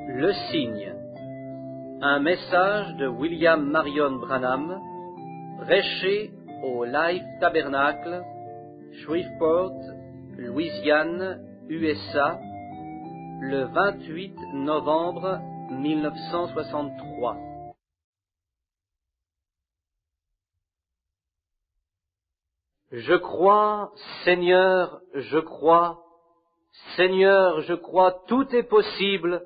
Le signe. Un message de William Marion Branham, prêché au Life Tabernacle, Shreveport, Louisiane, USA, le 28 novembre 1963. Je crois, Seigneur, je crois, Seigneur, je crois, tout est possible,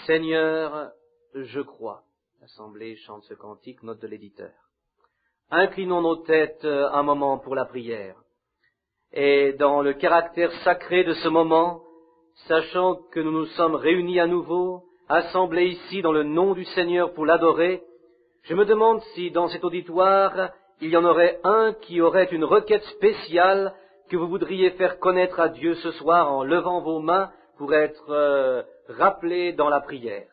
Seigneur, je crois. L'Assemblée chante ce cantique, note de l'éditeur. Inclinons nos têtes un moment pour la prière. Et dans le caractère sacré de ce moment, sachant que nous nous sommes réunis à nouveau, assemblés ici dans le nom du Seigneur pour l'adorer, je me demande si dans cet auditoire, il y en aurait un qui aurait une requête spéciale que vous voudriez faire connaître à Dieu ce soir en levant vos mains pour être rappelé dans la prière.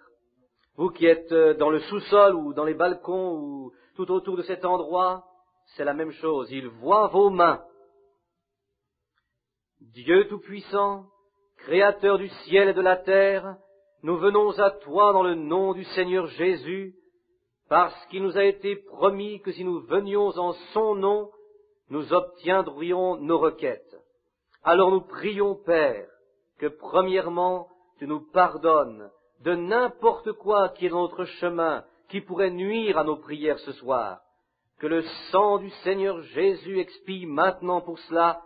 Vous qui êtes dans le sous-sol ou dans les balcons ou tout autour de cet endroit, c'est la même chose. Il voit vos mains. Dieu Tout-Puissant, Créateur du ciel et de la terre, nous venons à toi dans le nom du Seigneur Jésus, parce qu'il nous a été promis que si nous venions en son nom, nous obtiendrions nos requêtes. Alors nous prions, Père, que premièrement, tu nous pardonnes de n'importe quoi qui est dans notre chemin, qui pourrait nuire à nos prières ce soir. Que le sang du Seigneur Jésus expie maintenant pour cela,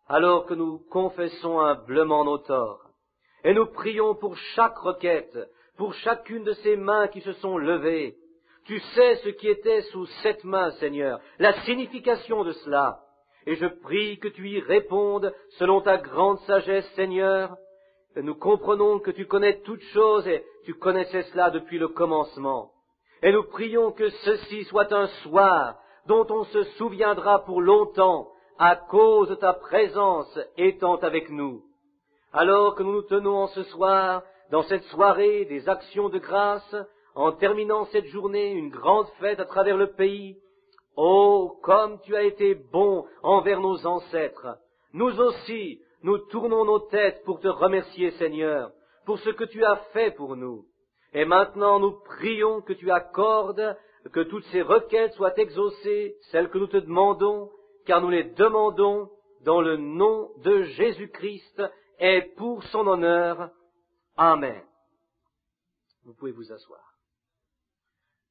alors que nous confessons humblement nos torts. Et nous prions pour chaque requête, pour chacune de ces mains qui se sont levées. Tu sais ce qui était sous cette main, Seigneur, la signification de cela. Et je prie que tu y répondes selon ta grande sagesse, Seigneur. Nous comprenons que tu connais toutes choses et tu connaissais cela depuis le commencement. Et nous prions que ceci soit un soir dont on se souviendra pour longtemps à cause de ta présence étant avec nous. Alors que nous nous tenons en ce soir, dans cette soirée des actions de grâce, en terminant cette journée, une grande fête à travers le pays, oh, comme tu as été bon envers nos ancêtres, nous aussi, nous tournons nos têtes pour te remercier, Seigneur, pour ce que tu as fait pour nous. Et maintenant, nous prions que tu accordes que toutes ces requêtes soient exaucées, celles que nous te demandons, car nous les demandons dans le nom de Jésus-Christ et pour son honneur. Amen. Vous pouvez vous asseoir.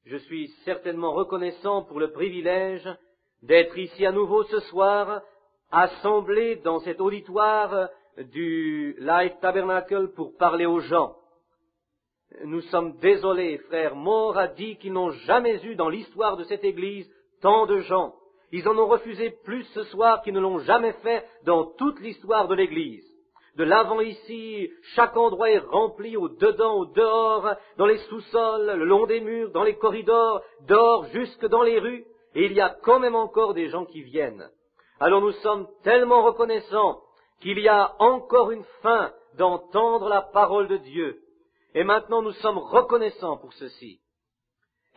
Je suis certainement reconnaissant pour le privilège d'être ici à nouveau ce soir, assemblés dans cet auditoire du Life Tabernacle pour parler aux gens. Nous sommes désolés, frère Moore a dit qu'ils n'ont jamais eu dans l'histoire de cette Église tant de gens. Ils en ont refusé plus ce soir qu'ils ne l'ont jamais fait dans toute l'histoire de l'Église. De l'avant ici, chaque endroit est rempli au dedans, au dehors, dans les sous-sols, le long des murs, dans les corridors, dehors, jusque dans les rues, et il y a quand même encore des gens qui viennent. Alors nous sommes tellement reconnaissants qu'il y a encore une fin d'entendre la parole de Dieu. Et maintenant nous sommes reconnaissants pour ceci.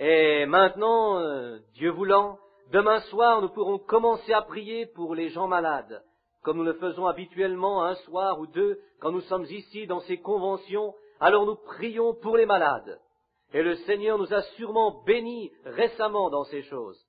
Et maintenant, Dieu voulant, demain soir nous pourrons commencer à prier pour les gens malades, comme nous le faisons habituellement un soir ou deux quand nous sommes ici dans ces conventions. Alors nous prions pour les malades. Et le Seigneur nous a sûrement bénis récemment dans ces choses.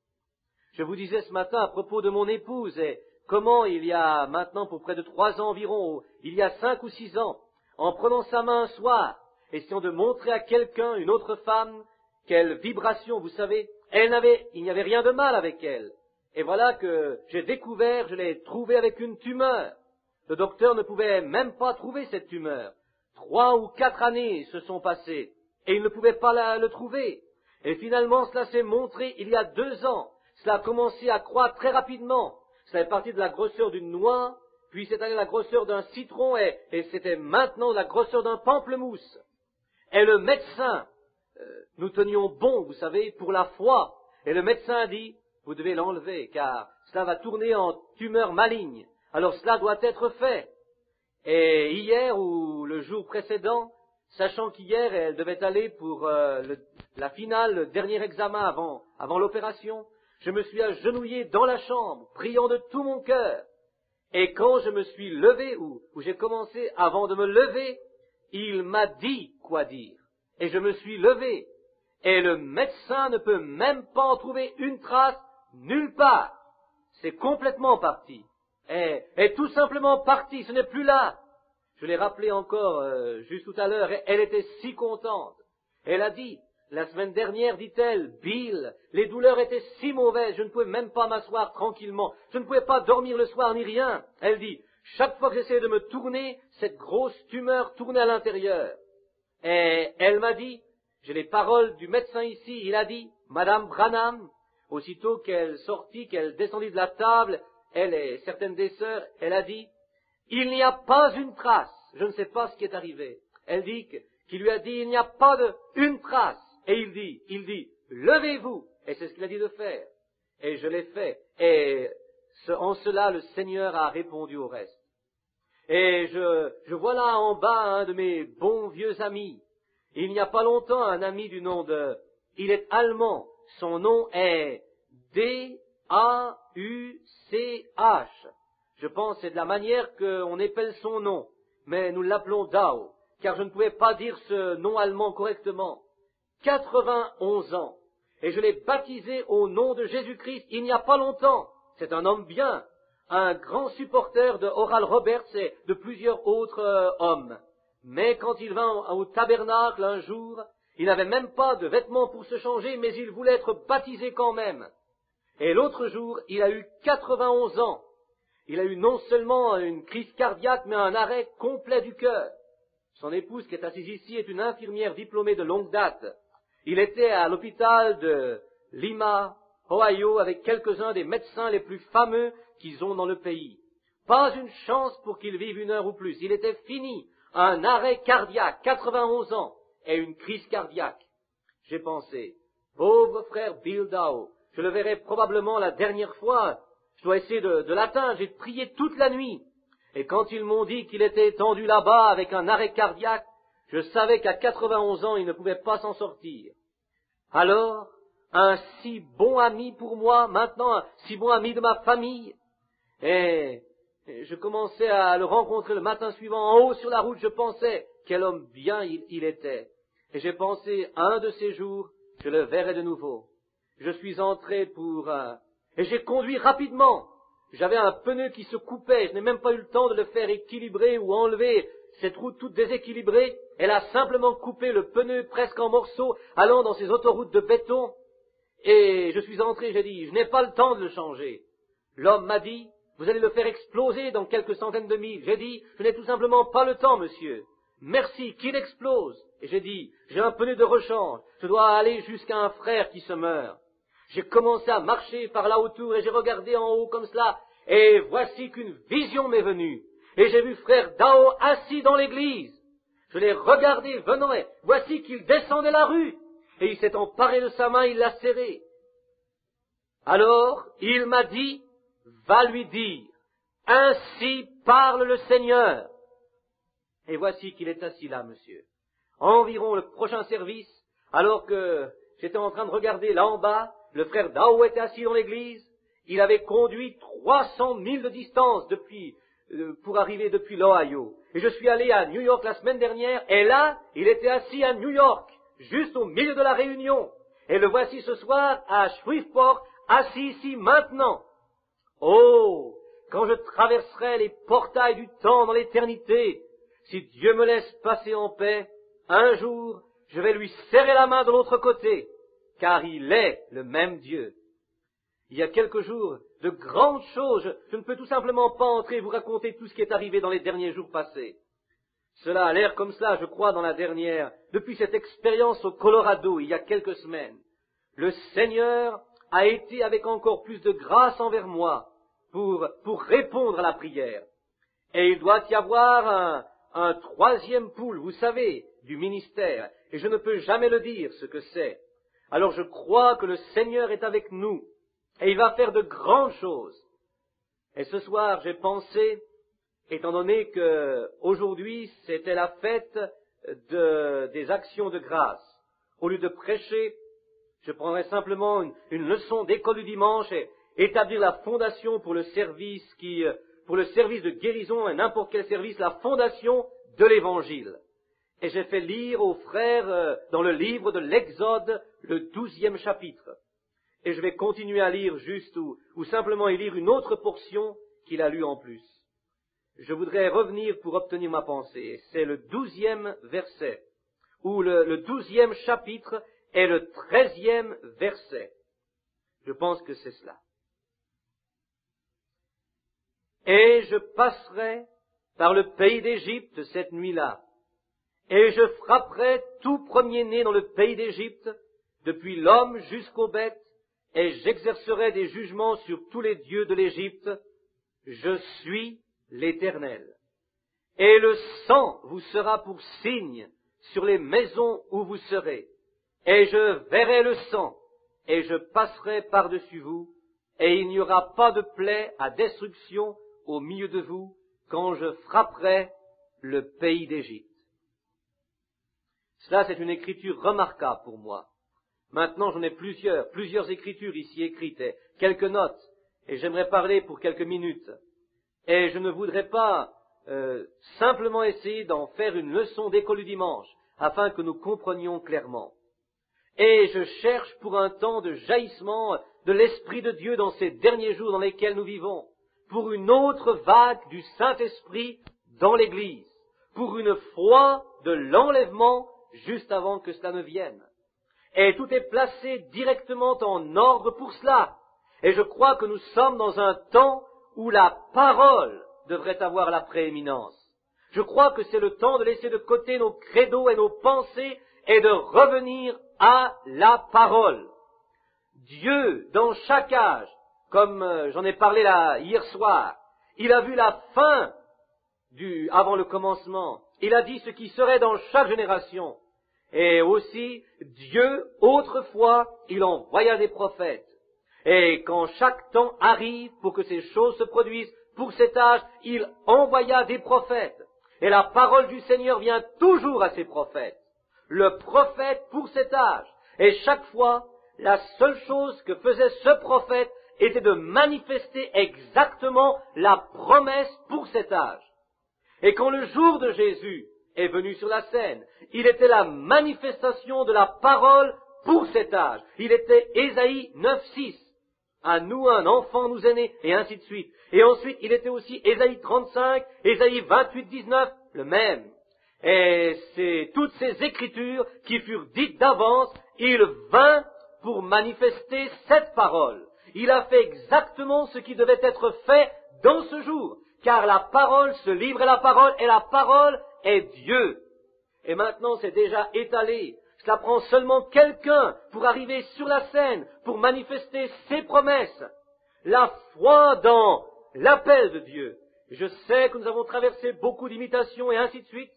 Je vous disais ce matin à propos de mon épouse et comment il y a maintenant pour près de 3 ans environ, il y a 5 ou 6 ans, en prenant sa main un soir, essayant de montrer à quelqu'un, une autre femme, quelle vibration, vous savez, il n'y avait rien de mal avec elle. Et voilà que j'ai découvert, je l'ai trouvée avec une tumeur. Le docteur ne pouvait même pas trouver cette tumeur. 3 ou 4 années se sont passées et il ne pouvait pas le trouver. Et finalement, cela s'est montré il y a 2 ans. Cela a commencé à croître très rapidement. Cela est parti de la grosseur d'une noix, puis c'est allé à la grosseur d'un citron et c'était maintenant la grosseur d'un pamplemousse. Et le médecin, nous tenions bon, vous savez, pour la foi. Et le médecin a dit, vous devez l'enlever, car cela va tourner en tumeur maligne. Alors cela doit être fait. Et hier ou le jour précédent, sachant qu'hier elle devait aller pour la finale, le dernier examen avant l'opération, je me suis agenouillé dans la chambre, priant de tout mon cœur. Et quand je me suis levé, ou j'ai commencé avant de me lever, il m'a dit quoi dire. Et je me suis levé. Et le médecin ne peut même pas en trouver une trace nulle part. C'est complètement parti. Et tout simplement parti, ce n'est plus là. Je l'ai rappelé encore juste tout à l'heure, et elle était si contente. Elle a dit, la semaine dernière, dit-elle, Bill, les douleurs étaient si mauvaises, je ne pouvais même pas m'asseoir tranquillement, je ne pouvais pas dormir le soir ni rien. Elle dit, chaque fois que j'essayais de me tourner, cette grosse tumeur tournait à l'intérieur. Et elle m'a dit, j'ai les paroles du médecin ici, il a dit, Madame Branham, aussitôt qu'elle sortit, qu'elle descendit de la table, elle et certaines des sœurs, elle a dit, il n'y a pas une trace, je ne sais pas ce qui est arrivé. Elle dit qu'il lui a dit, il n'y a pas une trace. Et il dit, levez-vous. Et c'est ce qu'il a dit de faire. Et je l'ai fait. Et en cela, le Seigneur a répondu au reste. Et je vois là en bas un de mes bons vieux amis. Il n'y a pas longtemps, un ami du nom de... Il est allemand. Son nom est D-A-U-C-H. Je pense que c'est de la manière qu'on épelle son nom. Mais nous l'appelons Dao, car je ne pouvais pas dire ce nom allemand correctement. 91 ans. Et je l'ai baptisé au nom de Jésus-Christ il n'y a pas longtemps. C'est un homme bien, un grand supporter de Oral Roberts et de plusieurs autres hommes. Mais quand il vint au tabernacle un jour, il n'avait même pas de vêtements pour se changer, mais il voulait être baptisé quand même. Et l'autre jour, il a eu 91 ans. Il a eu non seulement une crise cardiaque, mais un arrêt complet du cœur. Son épouse, qui est assise ici, est une infirmière diplômée de longue date. Il était à l'hôpital de Lima, Ohio, avec quelques-uns des médecins les plus fameux qu'ils ont dans le pays. Pas une chance pour qu'il vive une heure ou plus. Il était fini. Un arrêt cardiaque, 91 ans, et une crise cardiaque. J'ai pensé, pauvre frère Bill Dow, je le verrai probablement la dernière fois. Je dois essayer de l'atteindre. J'ai prié toute la nuit. Et quand ils m'ont dit qu'il était étendu là-bas avec un arrêt cardiaque, je savais qu'à 91 ans, il ne pouvait pas s'en sortir. Alors, un si bon ami pour moi, maintenant un si bon ami de ma famille, et je commençais à le rencontrer le matin suivant en haut sur la route, je pensais quel homme bien il était. Et j'ai pensé, un de ces jours, je le verrai de nouveau. Je suis entré et j'ai conduit rapidement. J'avais un pneu qui se coupait, je n'ai même pas eu le temps de le faire équilibrer ou enlever cette route toute déséquilibrée. Elle a simplement coupé le pneu presque en morceaux, allant dans ces autoroutes de béton. Et je suis entré, j'ai dit, je n'ai pas le temps de le changer. L'homme m'a dit, vous allez le faire exploser dans quelques centaines de milles. J'ai dit, je n'ai tout simplement pas le temps, monsieur. Merci, qu'il explose. Et j'ai dit, j'ai un pneu de rechange, je dois aller jusqu'à un frère qui se meurt. J'ai commencé à marcher par là autour et j'ai regardé en haut comme cela, et voici qu'une vision m'est venue. Et j'ai vu frère Dao assis dans l'église. Je l'ai regardé venant, et voici qu'il descendait la rue. Et il s'est emparé de sa main, il l'a serré. Alors, il m'a dit, va lui dire, ainsi parle le Seigneur. Et voici qu'il est assis là, monsieur. Environ le prochain service, alors que j'étais en train de regarder là en bas, le frère Dao était assis dans l'église. Il avait conduit 300 milles de distance pour arriver depuis l'Ohio. Et je suis allé à New York la semaine dernière, et là, il était assis à New York, juste au milieu de la réunion. Et le voici ce soir à Shreveport, assis ici maintenant. Oh, quand je traverserai les portails du temps dans l'éternité, si Dieu me laisse passer en paix, un jour, je vais lui serrer la main de l'autre côté, car il est le même Dieu. Il y a quelques jours, de grandes choses, je ne peux tout simplement pas entrer et vous raconter tout ce qui est arrivé dans les derniers jours passés. Cela a l'air comme cela, je crois, depuis cette expérience au Colorado, il y a quelques semaines. Le Seigneur a été avec encore plus de grâce envers moi pour répondre à la prière. Et il doit y avoir un troisième pôle, vous savez, du ministère, et je ne peux jamais le dire ce que c'est. Alors je crois que le Seigneur est avec nous, et il va faire de grandes choses. Et ce soir, j'ai pensé, étant donné que aujourd'hui c'était la fête des actions de grâce, au lieu de prêcher, je prendrai simplement une leçon d'école du dimanche et établir la fondation pour le service de guérison et n'importe quel service, la fondation de l'Évangile. et j'ai fait lire aux frères dans le livre de l'Exode le 12e chapitre. Et je vais continuer à lire juste ou simplement y lire une autre portion qu'il a lue en plus. Je voudrais revenir pour obtenir ma pensée. C'est le 12e verset, ou le 12e chapitre est le 13e verset. Je pense que c'est cela. Et je passerai par le pays d'Égypte cette nuit-là, et je frapperai tout premier-né dans le pays d'Égypte, depuis l'homme jusqu'aux bêtes, et j'exercerai des jugements sur tous les dieux de l'Égypte. Je suis l'Éternel. Et le sang vous sera pour signe sur les maisons où vous serez. Et je verrai le sang, et je passerai par-dessus vous, et il n'y aura pas de plaie à destruction au milieu de vous, quand je frapperai le pays d'Égypte. Cela, c'est une écriture remarquable pour moi. Maintenant, j'en ai plusieurs écritures ici écrites, et quelques notes, et j'aimerais parler pour quelques minutes. Et je ne voudrais pas simplement essayer d'en faire une leçon d'école du dimanche, afin que nous comprenions clairement. Et je cherche pour un temps de jaillissement de l'Esprit de Dieu dans ces derniers jours dans lesquels nous vivons, pour une autre vague du Saint-Esprit dans l'Église, pour une foi de l'enlèvement juste avant que cela ne vienne. Et tout est placé directement en ordre pour cela. Et je crois que nous sommes dans un temps où la parole devrait avoir la prééminence. Je crois que c'est le temps de laisser de côté nos credos et nos pensées et de revenir à la parole. Dieu, dans chaque âge, comme j'en ai parlé hier soir, il a vu la fin avant le commencement. Il a dit ce qui serait dans chaque génération. Et aussi, Dieu, autrefois, il envoya des prophètes. Et quand chaque temps arrive pour que ces choses se produisent, pour cet âge, il envoya des prophètes. Et la parole du Seigneur vient toujours à ces prophètes. Le prophète pour cet âge. Et chaque fois, la seule chose que faisait ce prophète était de manifester exactement la promesse pour cet âge. Et quand le jour de Jésus est venu sur la scène, il était la manifestation de la parole pour cet âge. Il était Ésaïe 9:6. À nous un enfant nous est né, et ainsi de suite. Et ensuite, il était aussi Ésaïe 35, Ésaïe 28:19, le même. Et c'est toutes ces écritures qui furent dites d'avance, il vint pour manifester cette parole. Il a fait exactement ce qui devait être fait dans ce jour, car la parole, ce livre est la parole, et la parole est Dieu. Et maintenant, c'est déjà étalé. Cela prend seulement quelqu'un pour arriver sur la scène, pour manifester ses promesses. La foi dans l'appel de Dieu. Je sais que nous avons traversé beaucoup d'imitations et ainsi de suite.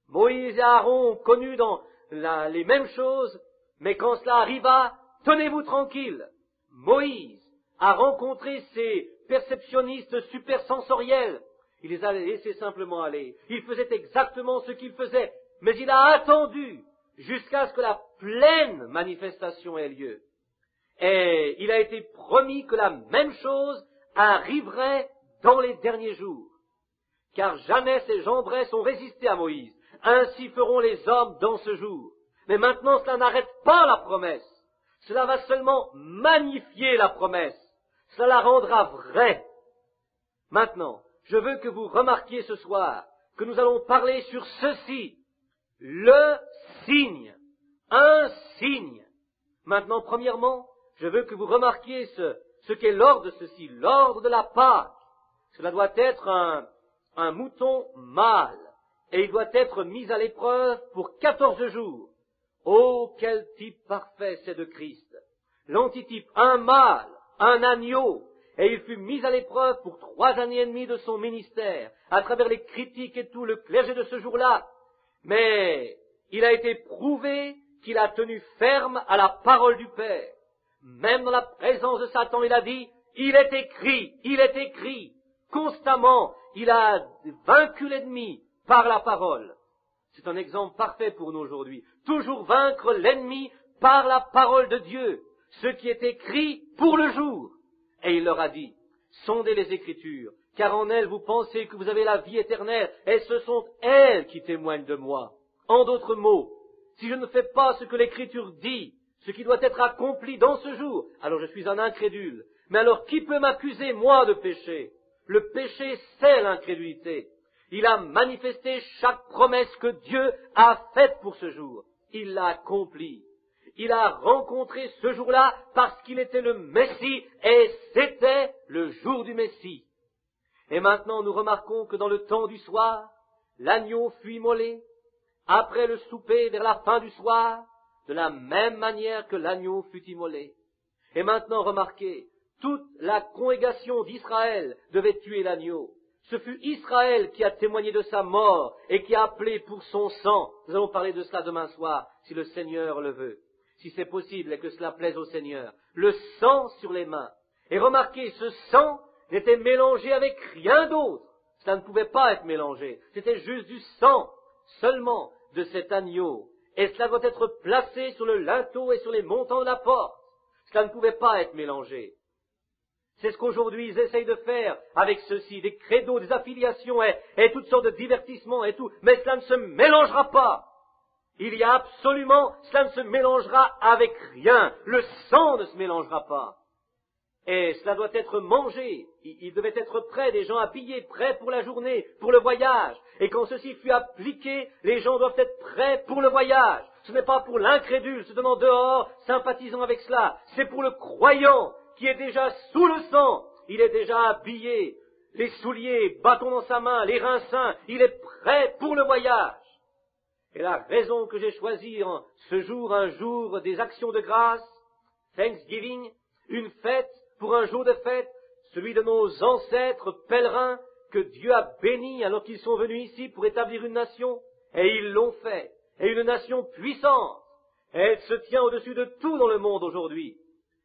Moïse et Aaron ont connu dans les mêmes choses, mais quand cela arriva, tenez-vous tranquille. Moïse a rencontré ces perceptionnistes supersensoriels. Il les a laissés simplement aller. Il faisait exactement ce qu'il faisait, mais il a attendu jusqu'à ce que la pleine manifestation ait lieu. Et il a été promis que la même chose arriverait dans les derniers jours. Car Jannes et Jambres ont résisté à Moïse. Ainsi feront les hommes dans ce jour. Mais maintenant, cela n'arrête pas la promesse. Cela va seulement magnifier la promesse. Cela la rendra vraie. Maintenant, je veux que vous remarquiez ce soir que nous allons parler sur ceci. Le signe. Un signe. Maintenant, premièrement, je veux que vous remarquiez ce qu'est l'ordre de ceci, l'ordre de la Pâque. Cela doit être un mouton mâle, et il doit être mis à l'épreuve pour 14 jours. Oh, quel type parfait c'est de Christ! L'antitype, un mâle, un agneau, et il fut mis à l'épreuve pour 3 années et demie de son ministère, à travers les critiques et tout le clergé de ce jour-là. Mais il a été prouvé qu'il a tenu ferme à la parole du Père. Même dans la présence de Satan, il a dit, il est écrit. Constamment, il a vaincu l'ennemi par la parole. C'est un exemple parfait pour nous aujourd'hui. Toujours vaincre l'ennemi par la parole de Dieu, ce qui est écrit pour le jour. Et il leur a dit, sondez les Écritures, car en elles vous pensez que vous avez la vie éternelle, et ce sont elles qui témoignent de moi. En d'autres mots, si je ne fais pas ce que l'Écriture dit, ce qui doit être accompli dans ce jour, alors je suis un incrédule. Mais alors qui peut m'accuser, moi, de péché? Le péché, c'est l'incrédulité. Il a manifesté chaque promesse que Dieu a faite pour ce jour. Il l'a accomplie. Il a rencontré ce jour-là parce qu'il était le Messie et c'était le jour du Messie. Et maintenant, nous remarquons que dans le temps du soir, l'agneau fut immolé. Après le souper, vers la fin du soir, de la même manière que l'agneau fut immolé. Et maintenant, remarquez, toute la congrégation d'Israël devait tuer l'agneau. Ce fut Israël qui a témoigné de sa mort et qui a appelé pour son sang. Nous allons parler de cela demain soir, si le Seigneur le veut, si c'est possible et que cela plaise au Seigneur. Le sang sur les mains. Et remarquez, ce sang n'était mélangé avec rien d'autre. Cela ne pouvait pas être mélangé. C'était juste du sang, seulement, de cet agneau. Et cela doit être placé sur le linteau et sur les montants de la porte. Cela ne pouvait pas être mélangé. C'est ce qu'aujourd'hui ils essayent de faire avec ceci, des credos, des affiliations et toutes sortes de divertissements et tout. Mais cela ne se mélangera pas. Il y a absolument, cela ne se mélangera avec rien. Le sang ne se mélangera pas. Et cela doit être mangé. Il devait être prêt, des gens habillés, prêts pour la journée, pour le voyage. Et quand ceci fut appliqué, les gens doivent être prêts pour le voyage. Ce n'est pas pour l'incrédule, se tenant dehors, sympathisant avec cela. C'est pour le croyant qui est déjà sous le sang. Il est déjà habillé, les souliers, bâton dans sa main, les reins sains. Il est prêt pour le voyage. Et la raison que j'ai choisi en ce jour, un jour des actions de grâce, Thanksgiving, une fête, pour un jour de fête, celui de nos ancêtres pèlerins que Dieu a bénis alors qu'ils sont venus ici pour établir une nation, et ils l'ont fait, et une nation puissante, et elle se tient au-dessus de tout dans le monde aujourd'hui,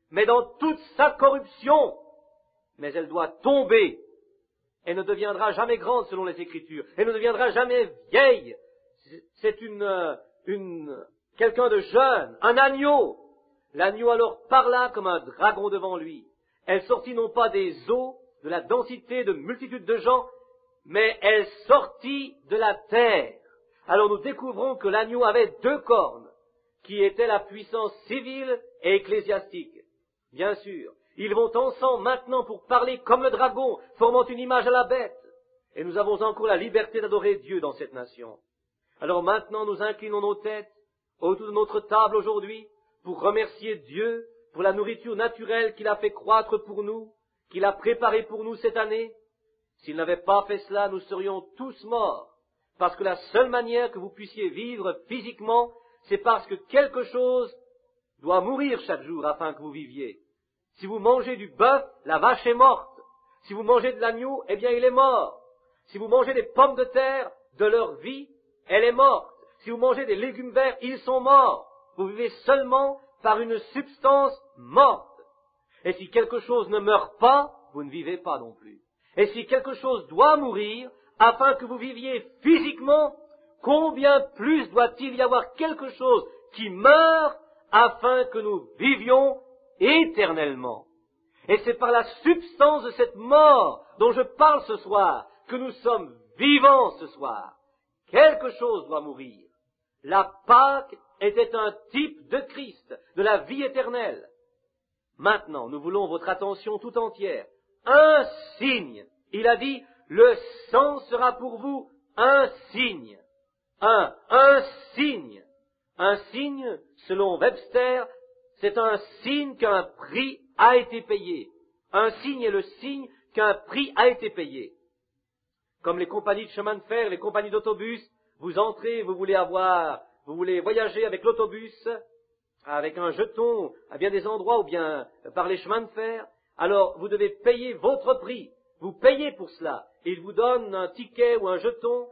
mais dans toute sa corruption, mais elle doit tomber, elle ne deviendra jamais grande selon les Écritures, elle ne deviendra jamais vieille, c'est quelqu'un de jeune, un agneau. L'agneau alors parla comme un dragon devant lui. Elle sortit non pas des eaux, de la densité de multitudes de gens, mais elle sortit de la terre. Alors nous découvrons que l'agneau avait deux cornes, qui étaient la puissance civile et ecclésiastique. Bien sûr, ils vont ensemble maintenant pour parler comme le dragon, formant une image à la bête. Et nous avons encore la liberté d'adorer Dieu dans cette nation. Alors maintenant nous inclinons nos têtes autour de notre table aujourd'hui, pour remercier Dieu pour la nourriture naturelle qu'il a fait croître pour nous, qu'il a préparée pour nous cette année. S'il n'avait pas fait cela, nous serions tous morts, parce que la seule manière que vous puissiez vivre physiquement, c'est parce que quelque chose doit mourir chaque jour afin que vous viviez. Si vous mangez du bœuf, la vache est morte. Si vous mangez de l'agneau, eh bien il est mort. Si vous mangez des pommes de terre, de leur vie, elle est morte. Si vous mangez des légumes verts, ils sont morts. Vous vivez seulement par une substance morte. Et si quelque chose ne meurt pas, vous ne vivez pas non plus. Et si quelque chose doit mourir, afin que vous viviez physiquement, combien plus doit-il y avoir quelque chose qui meurt, afin que nous vivions éternellement. Et c'est par la substance de cette mort dont je parle ce soir, que nous sommes vivants ce soir. Quelque chose doit mourir. La Pâque était un type de Christ, de la vie éternelle. Maintenant, nous voulons votre attention tout entière. Un signe. Il a dit, le sang sera pour vous un signe. Un signe. Un signe, selon Webster, c'est un signe qu'un prix a été payé. Un signe est le signe qu'un prix a été payé. Comme les compagnies de chemin de fer, les compagnies d'autobus, vous entrez, vous voulez voyager avec l'autobus, avec un jeton, à bien des endroits ou bien par les chemins de fer, alors vous devez payer votre prix. Vous payez pour cela. Et il vous donne un ticket ou un jeton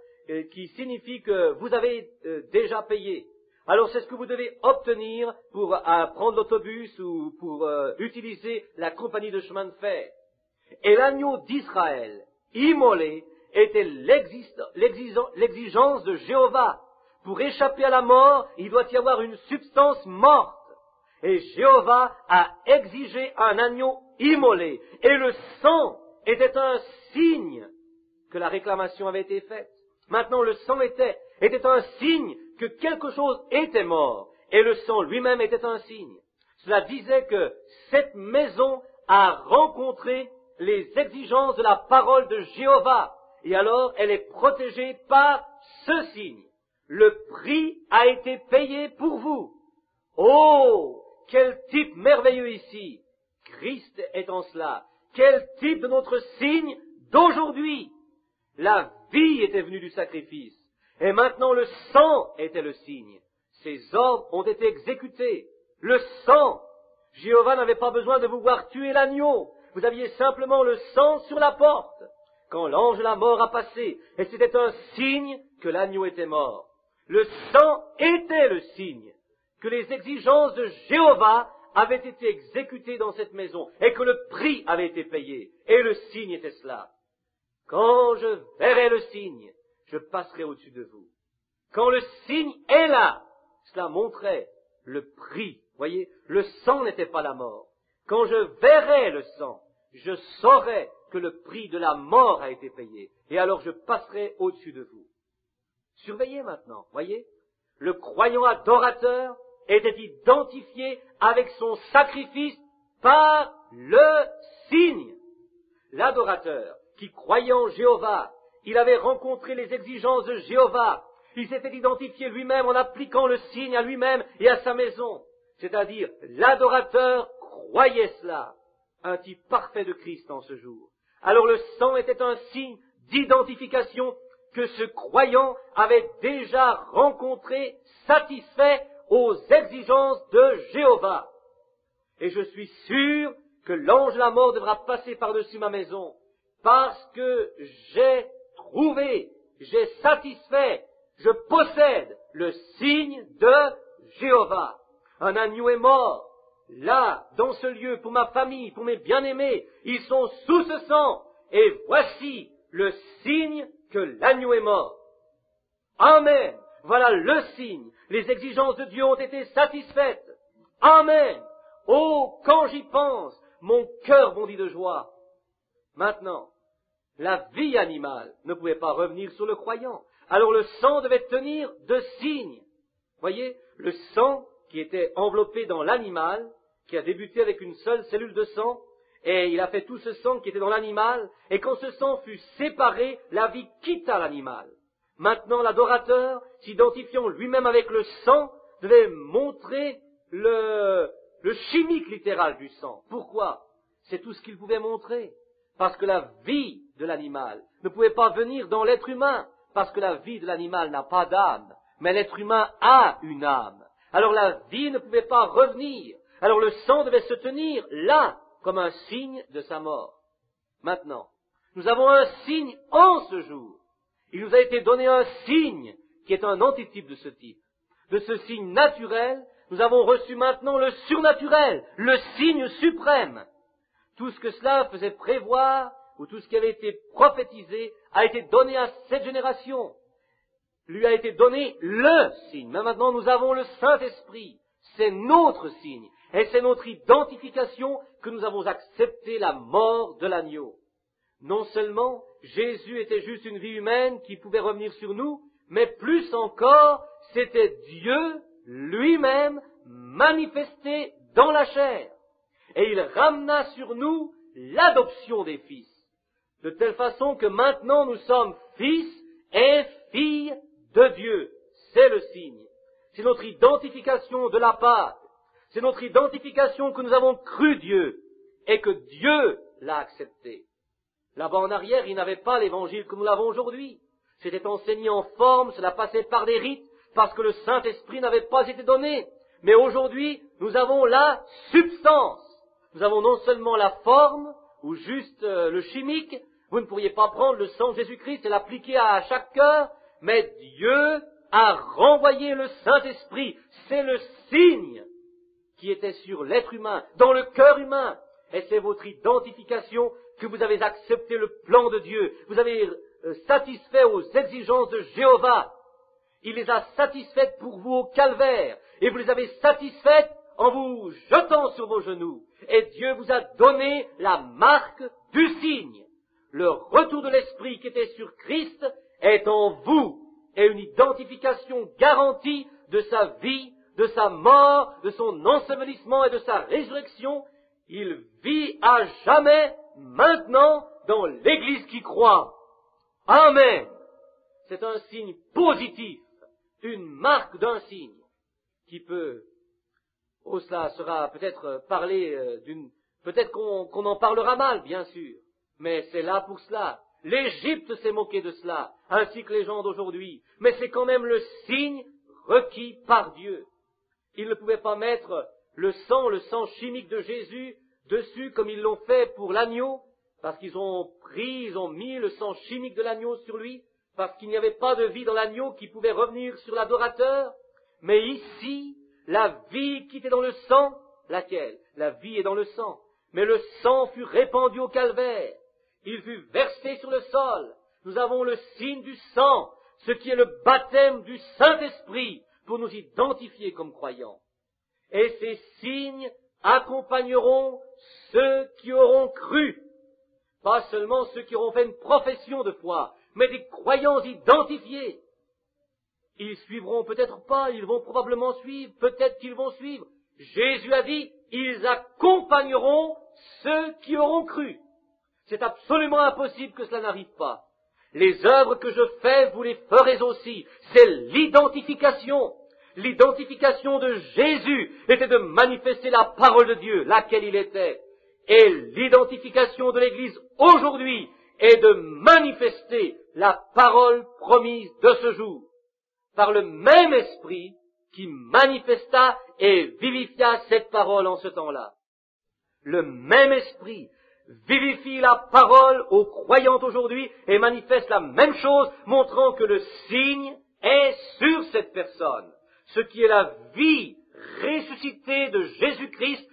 qui signifie que vous avez déjà payé. Alors c'est ce que vous devez obtenir pour prendre l'autobus ou pour utiliser la compagnie de chemin de fer. Et l'agneau d'Israël, immolé, était l'exigence de Jéhovah. Pour échapper à la mort, il doit y avoir une substance morte. Et Jéhovah a exigé un agneau immolé. Et le sang était un signe que la réclamation avait été faite. Maintenant, le sang était un signe que quelque chose était mort, et le sang lui-même était un signe. Cela disait que cette maison a rencontré les exigences de la parole de Jéhovah, et alors elle est protégée par ce signe. Le prix a été payé pour vous. Oh, quel type merveilleux ici! Christ est en cela. Quel type de notre signe d'aujourd'hui! La vie était venue du sacrifice, et maintenant le sang était le signe. Ces ordres ont été exécutés. Le sang! Jéhovah n'avait pas besoin de vous voir tuer l'agneau. Vous aviez simplement le sang sur la porte. Quand l'ange de la mort a passé, et c'était un signe que l'agneau était mort. Le sang était le signe que les exigences de Jéhovah avaient été exécutées dans cette maison, et que le prix avait été payé, et le signe était cela. Quand je verrai le signe, je passerai au-dessus de vous. Quand le signe est là, cela montrait le prix. Voyez, le sang n'était pas la mort. Quand je verrai le sang, je saurai que le prix de la mort a été payé, et alors je passerai au-dessus de vous. Surveillez maintenant, voyez, le croyant adorateur était identifié avec son sacrifice par le signe. L'adorateur, qui croyait en Jéhovah, il avait rencontré les exigences de Jéhovah, il s'était identifié lui-même en appliquant le signe à lui-même et à sa maison. C'est-à-dire, l'adorateur croyait cela, un type parfait de Christ en ce jour. Alors le sang était un signe d'identification que ce croyant avait déjà rencontré, satisfait aux exigences de Jéhovah. Et je suis sûr que l'ange de la mort devra passer par-dessus ma maison, parce que j'ai trouvé, j'ai satisfait, je possède le signe de Jéhovah. Un agneau est mort, là, dans ce lieu, pour ma famille, pour mes bien-aimés, ils sont sous ce sang, et voici le signe que l'agneau est mort. Amen. Voilà le signe. Les exigences de Dieu ont été satisfaites. Amen. Oh, quand j'y pense, mon cœur bondit de joie. Maintenant, la vie animale ne pouvait pas revenir sur le croyant. Alors le sang devait tenir de signes. Voyez, le sang qui était enveloppé dans l'animal, qui a débuté avec une seule cellule de sang, et il a fait tout ce sang qui était dans l'animal, et quand ce sang fut séparé, la vie quitta l'animal. Maintenant, l'adorateur, s'identifiant lui-même avec le sang, devait montrer le chimique littéral du sang. Pourquoi? C'est tout ce qu'il pouvait montrer. Parce que la vie de l'animal ne pouvait pas venir dans l'être humain, parce que la vie de l'animal n'a pas d'âme, mais l'être humain a une âme. Alors la vie ne pouvait pas revenir. Alors le sang devait se tenir là, comme un signe de sa mort. Maintenant, nous avons un signe en ce jour. Il nous a été donné un signe qui est un antitype de ce type. De ce signe naturel, nous avons reçu maintenant le surnaturel, le signe suprême. Tout ce que cela faisait prévoir, ou tout ce qui avait été prophétisé, a été donné à cette génération. Lui a été donné le signe. Mais maintenant, nous avons le Saint-Esprit. C'est notre signe. Et c'est notre identification que nous avons accepté la mort de l'agneau. Non seulement Jésus était juste une vie humaine qui pouvait revenir sur nous, mais plus encore, c'était Dieu lui-même manifesté dans la chair. Et il ramena sur nous l'adoption des fils. De telle façon que maintenant nous sommes fils et filles de Dieu. C'est le signe. C'est notre identification de la part. C'est notre identification que nous avons cru Dieu et que Dieu l'a accepté. Là-bas en arrière, il n'avait pas l'évangile que nous l'avons aujourd'hui. C'était enseigné en forme, cela passait par des rites, parce que le Saint-Esprit n'avait pas été donné. Mais aujourd'hui, nous avons la substance. Nous avons non seulement la forme, ou juste le chimique. Vous ne pourriez pas prendre le sang de Jésus-Christ et l'appliquer à chaque cœur, mais Dieu a renvoyé le Saint-Esprit. C'est le signe qui était sur l'être humain, dans le cœur humain. Et c'est votre identification que vous avez accepté le plan de Dieu. Vous avez satisfait aux exigences de Jéhovah. Il les a satisfaites pour vous au calvaire. Et vous les avez satisfaites en vous jetant sur vos genoux. Et Dieu vous a donné la marque du signe. Le retour de l'Esprit qui était sur Christ est en vous et une identification garantie de sa vie, de sa mort, de son ensevelissement et de sa résurrection. Il vit à jamais maintenant dans l'Église qui croit. Amen. C'est un signe positif, une marque d'un signe qui peut, cela sera peut-être parlé peut-être qu'on en parlera mal, bien sûr, mais c'est là pour cela. L'Égypte s'est moquée de cela, ainsi que les gens d'aujourd'hui, mais c'est quand même le signe requis par Dieu. Ils ne pouvaient pas mettre le sang chimique de Jésus dessus comme ils l'ont fait pour l'agneau, parce qu'ils ont mis le sang chimique de l'agneau sur lui, parce qu'il n'y avait pas de vie dans l'agneau qui pouvait revenir sur l'adorateur. Mais ici, la vie qui était dans le sang, laquelle? La vie est dans le sang. Mais le sang fut répandu au calvaire. Il fut versé sur le sol. Nous avons le signe du sang, ce qui est le baptême du Saint-Esprit, pour nous identifier comme croyants. Et ces signes accompagneront ceux qui auront cru. Pas seulement ceux qui auront fait une profession de foi, mais des croyants identifiés. Ils suivront peut-être pas, ils vont probablement suivre, peut-être qu'ils vont suivre. Jésus a dit, ils accompagneront ceux qui auront cru. C'est absolument impossible que cela n'arrive pas. Les œuvres que je fais, vous les ferez aussi. C'est l'identification. L'identification de Jésus était de manifester la parole de Dieu, laquelle il était. Et l'identification de l'Église aujourd'hui est de manifester la parole promise de ce jour, par le même esprit qui manifesta et vivifia cette parole en ce temps-là. Le même esprit vivifie la parole aux croyants aujourd'hui et manifeste la même chose, montrant que le signe est sur cette personne, ce qui est la vie ressuscitée de Jésus-Christ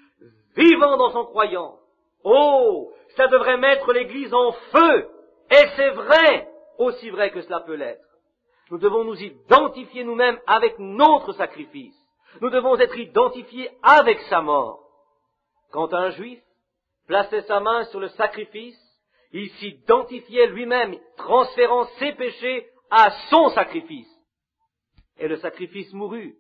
vivant dans son croyant. Oh, ça devrait mettre l'Église en feu, et c'est vrai, aussi vrai que cela peut l'être. Nous devons nous identifier nous-mêmes avec notre sacrifice. Nous devons être identifiés avec sa mort. Quand un juif plaçait sa main sur le sacrifice, il s'identifiait lui-même, transférant ses péchés à son sacrifice. Et le sacrifice mourut.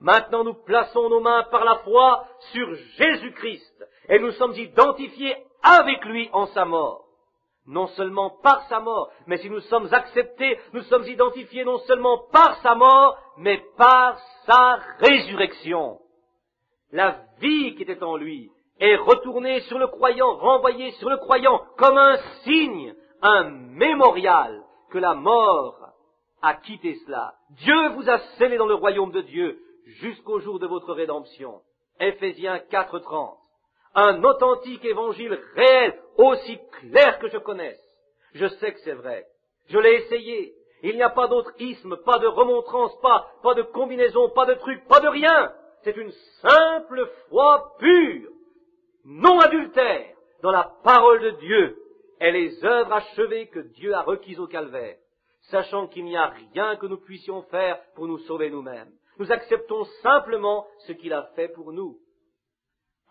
Maintenant nous plaçons nos mains par la foi sur Jésus-Christ, et nous sommes identifiés avec lui en sa mort. Non seulement par sa mort, mais si nous sommes acceptés, nous sommes identifiés non seulement par sa mort, mais par sa résurrection. La vie qui était en lui est retournée sur le croyant, renvoyée sur le croyant, comme un signe, un mémorial que la mort a quitté cela. Dieu vous a scellé dans le royaume de Dieu jusqu'au jour de votre rédemption. Ephésiens 4:30. Un authentique évangile réel, aussi clair que je connaisse. Je sais que c'est vrai. Je l'ai essayé. Il n'y a pas d'autre isme, pas de remontrance, pas de combinaison, pas de truc, pas de rien. C'est une simple foi pure, non adultère, dans la parole de Dieu et les œuvres achevées que Dieu a requises au calvaire, sachant qu'il n'y a rien que nous puissions faire pour nous sauver nous-mêmes. Nous acceptons simplement ce qu'il a fait pour nous.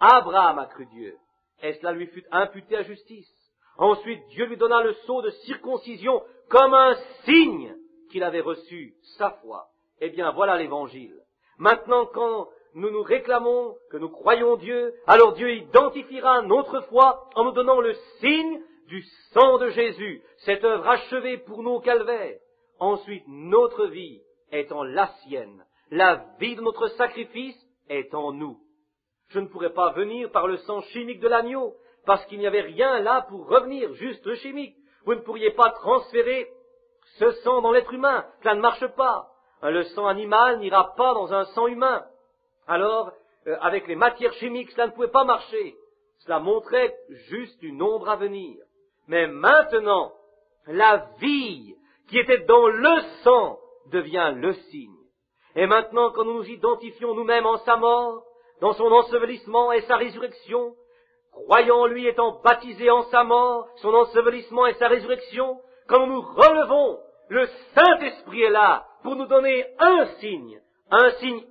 Abraham a cru Dieu, et cela lui fut imputé à justice. Ensuite, Dieu lui donna le sceau de circoncision comme un signe qu'il avait reçu, sa foi. Eh bien, voilà l'Évangile. Maintenant, quand nous nous réclamons que nous croyons Dieu, alors Dieu identifiera notre foi en nous donnant le signe du sang de Jésus, cette œuvre achevée pour nous au calvaire. Ensuite, notre vie est en la sienne. La vie de notre sacrifice est en nous. Je ne pourrais pas venir par le sang chimique de l'agneau, parce qu'il n'y avait rien là pour revenir, juste le chimique. Vous ne pourriez pas transférer ce sang dans l'être humain, cela ne marche pas. Le sang animal n'ira pas dans un sang humain. Alors, avec les matières chimiques, cela ne pouvait pas marcher. Cela montrait juste une ombre à venir. Mais maintenant, la vie qui était dans le sang devient le signe. Et maintenant, quand nous nous identifions nous-mêmes en sa mort, dans son ensevelissement et sa résurrection, croyant en lui étant baptisés en sa mort, son ensevelissement et sa résurrection, quand nous nous relevons, le Saint-Esprit est là pour nous donner un signe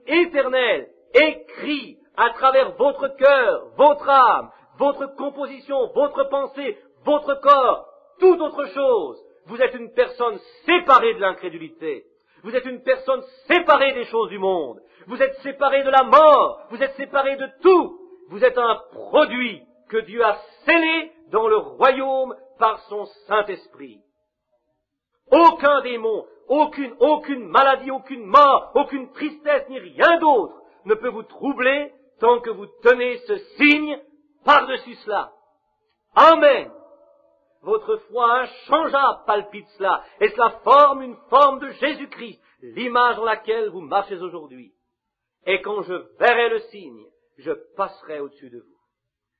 éternel, écrit à travers votre cœur, votre âme, votre composition, votre pensée, votre corps, toute autre chose, vous êtes une personne séparée de l'incrédulité. Vous êtes une personne séparée des choses du monde. Vous êtes séparé de la mort. Vous êtes séparé de tout. Vous êtes un produit que Dieu a scellé dans le royaume par son Saint-Esprit. Aucun démon, aucune maladie, aucune mort, aucune tristesse, ni rien d'autre ne peut vous troubler tant que vous tenez ce signe par-dessus cela. Amen. Votre foi inchangeable palpite cela, et cela forme une forme de Jésus-Christ, l'image dans laquelle vous marchez aujourd'hui. Et quand je verrai le signe, je passerai au-dessus de vous.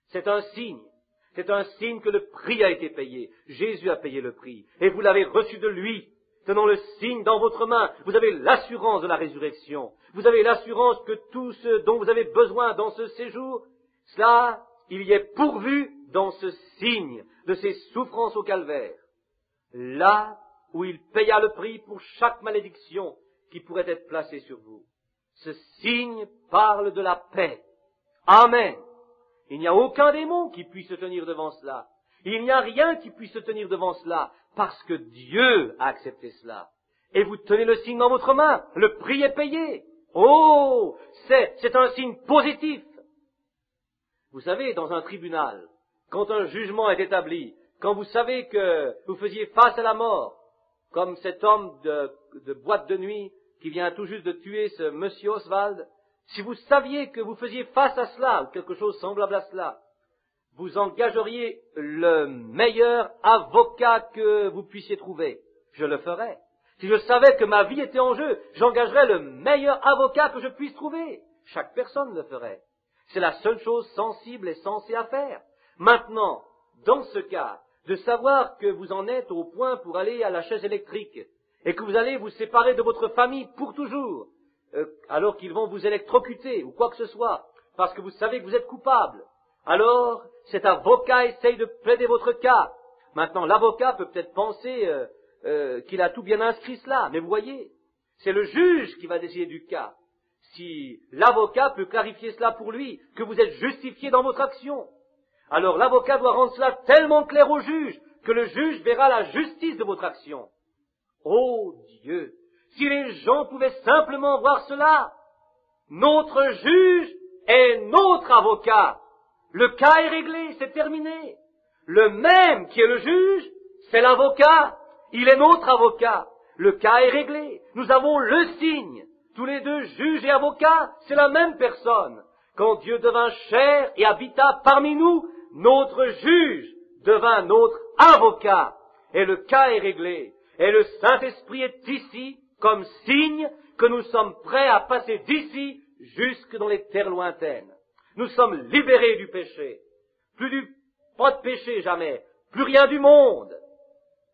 C'est un signe que le prix a été payé. Jésus a payé le prix, et vous l'avez reçu de lui. Tenant le signe dans votre main, vous avez l'assurance de la résurrection. Vous avez l'assurance que tout ce dont vous avez besoin dans ce séjour, cela, il y est pourvu dans ce signe de ses souffrances au calvaire. Là où il paya le prix pour chaque malédiction qui pourrait être placée sur vous. Ce signe parle de la paix. Amen. Il n'y a aucun démon qui puisse se tenir devant cela. Il n'y a rien qui puisse se tenir devant cela, parce que Dieu a accepté cela. Et vous tenez le signe dans votre main. Le prix est payé. Oh, c'est un signe positif. Vous savez, dans un tribunal, quand un jugement est établi, quand vous savez que vous faisiez face à la mort, comme cet homme de boîte de nuit qui vient tout juste de tuer ce monsieur Oswald, si vous saviez que vous faisiez face à cela, ou quelque chose semblable à cela, vous engageriez le meilleur avocat que vous puissiez trouver. Je le ferais. Si je savais que ma vie était en jeu, j'engagerais le meilleur avocat que je puisse trouver. Chaque personne le ferait. C'est la seule chose sensible et sensée à faire. Maintenant, dans ce cas, de savoir que vous en êtes au point pour aller à la chaise électrique, et que vous allez vous séparer de votre famille pour toujours, alors qu'ils vont vous électrocuter, ou quoi que ce soit, parce que vous savez que vous êtes coupable. Alors, cet avocat essaye de plaider votre cas. Maintenant, l'avocat peut peut-être penser qu'il a tout bien inscrit cela, mais vous voyez, c'est le juge qui va décider du cas. Si l'avocat peut clarifier cela pour lui, que vous êtes justifié dans votre action, alors l'avocat doit rendre cela tellement clair au juge, que le juge verra la justice de votre action. Oh Dieu, si les gens pouvaient simplement voir cela, notre juge est notre avocat. Le cas est réglé, c'est terminé. Le même qui est le juge, c'est l'avocat. Il est notre avocat. Le cas est réglé. Nous avons le signe. Tous les deux, juges et avocats, c'est la même personne. Quand Dieu devint chair et habita parmi nous, notre juge devint notre avocat. Et le cas est réglé. Et le Saint-Esprit est ici comme signe que nous sommes prêts à passer d'ici jusque dans les terres lointaines. Nous sommes libérés du péché. Pas de péché jamais. Plus rien du monde.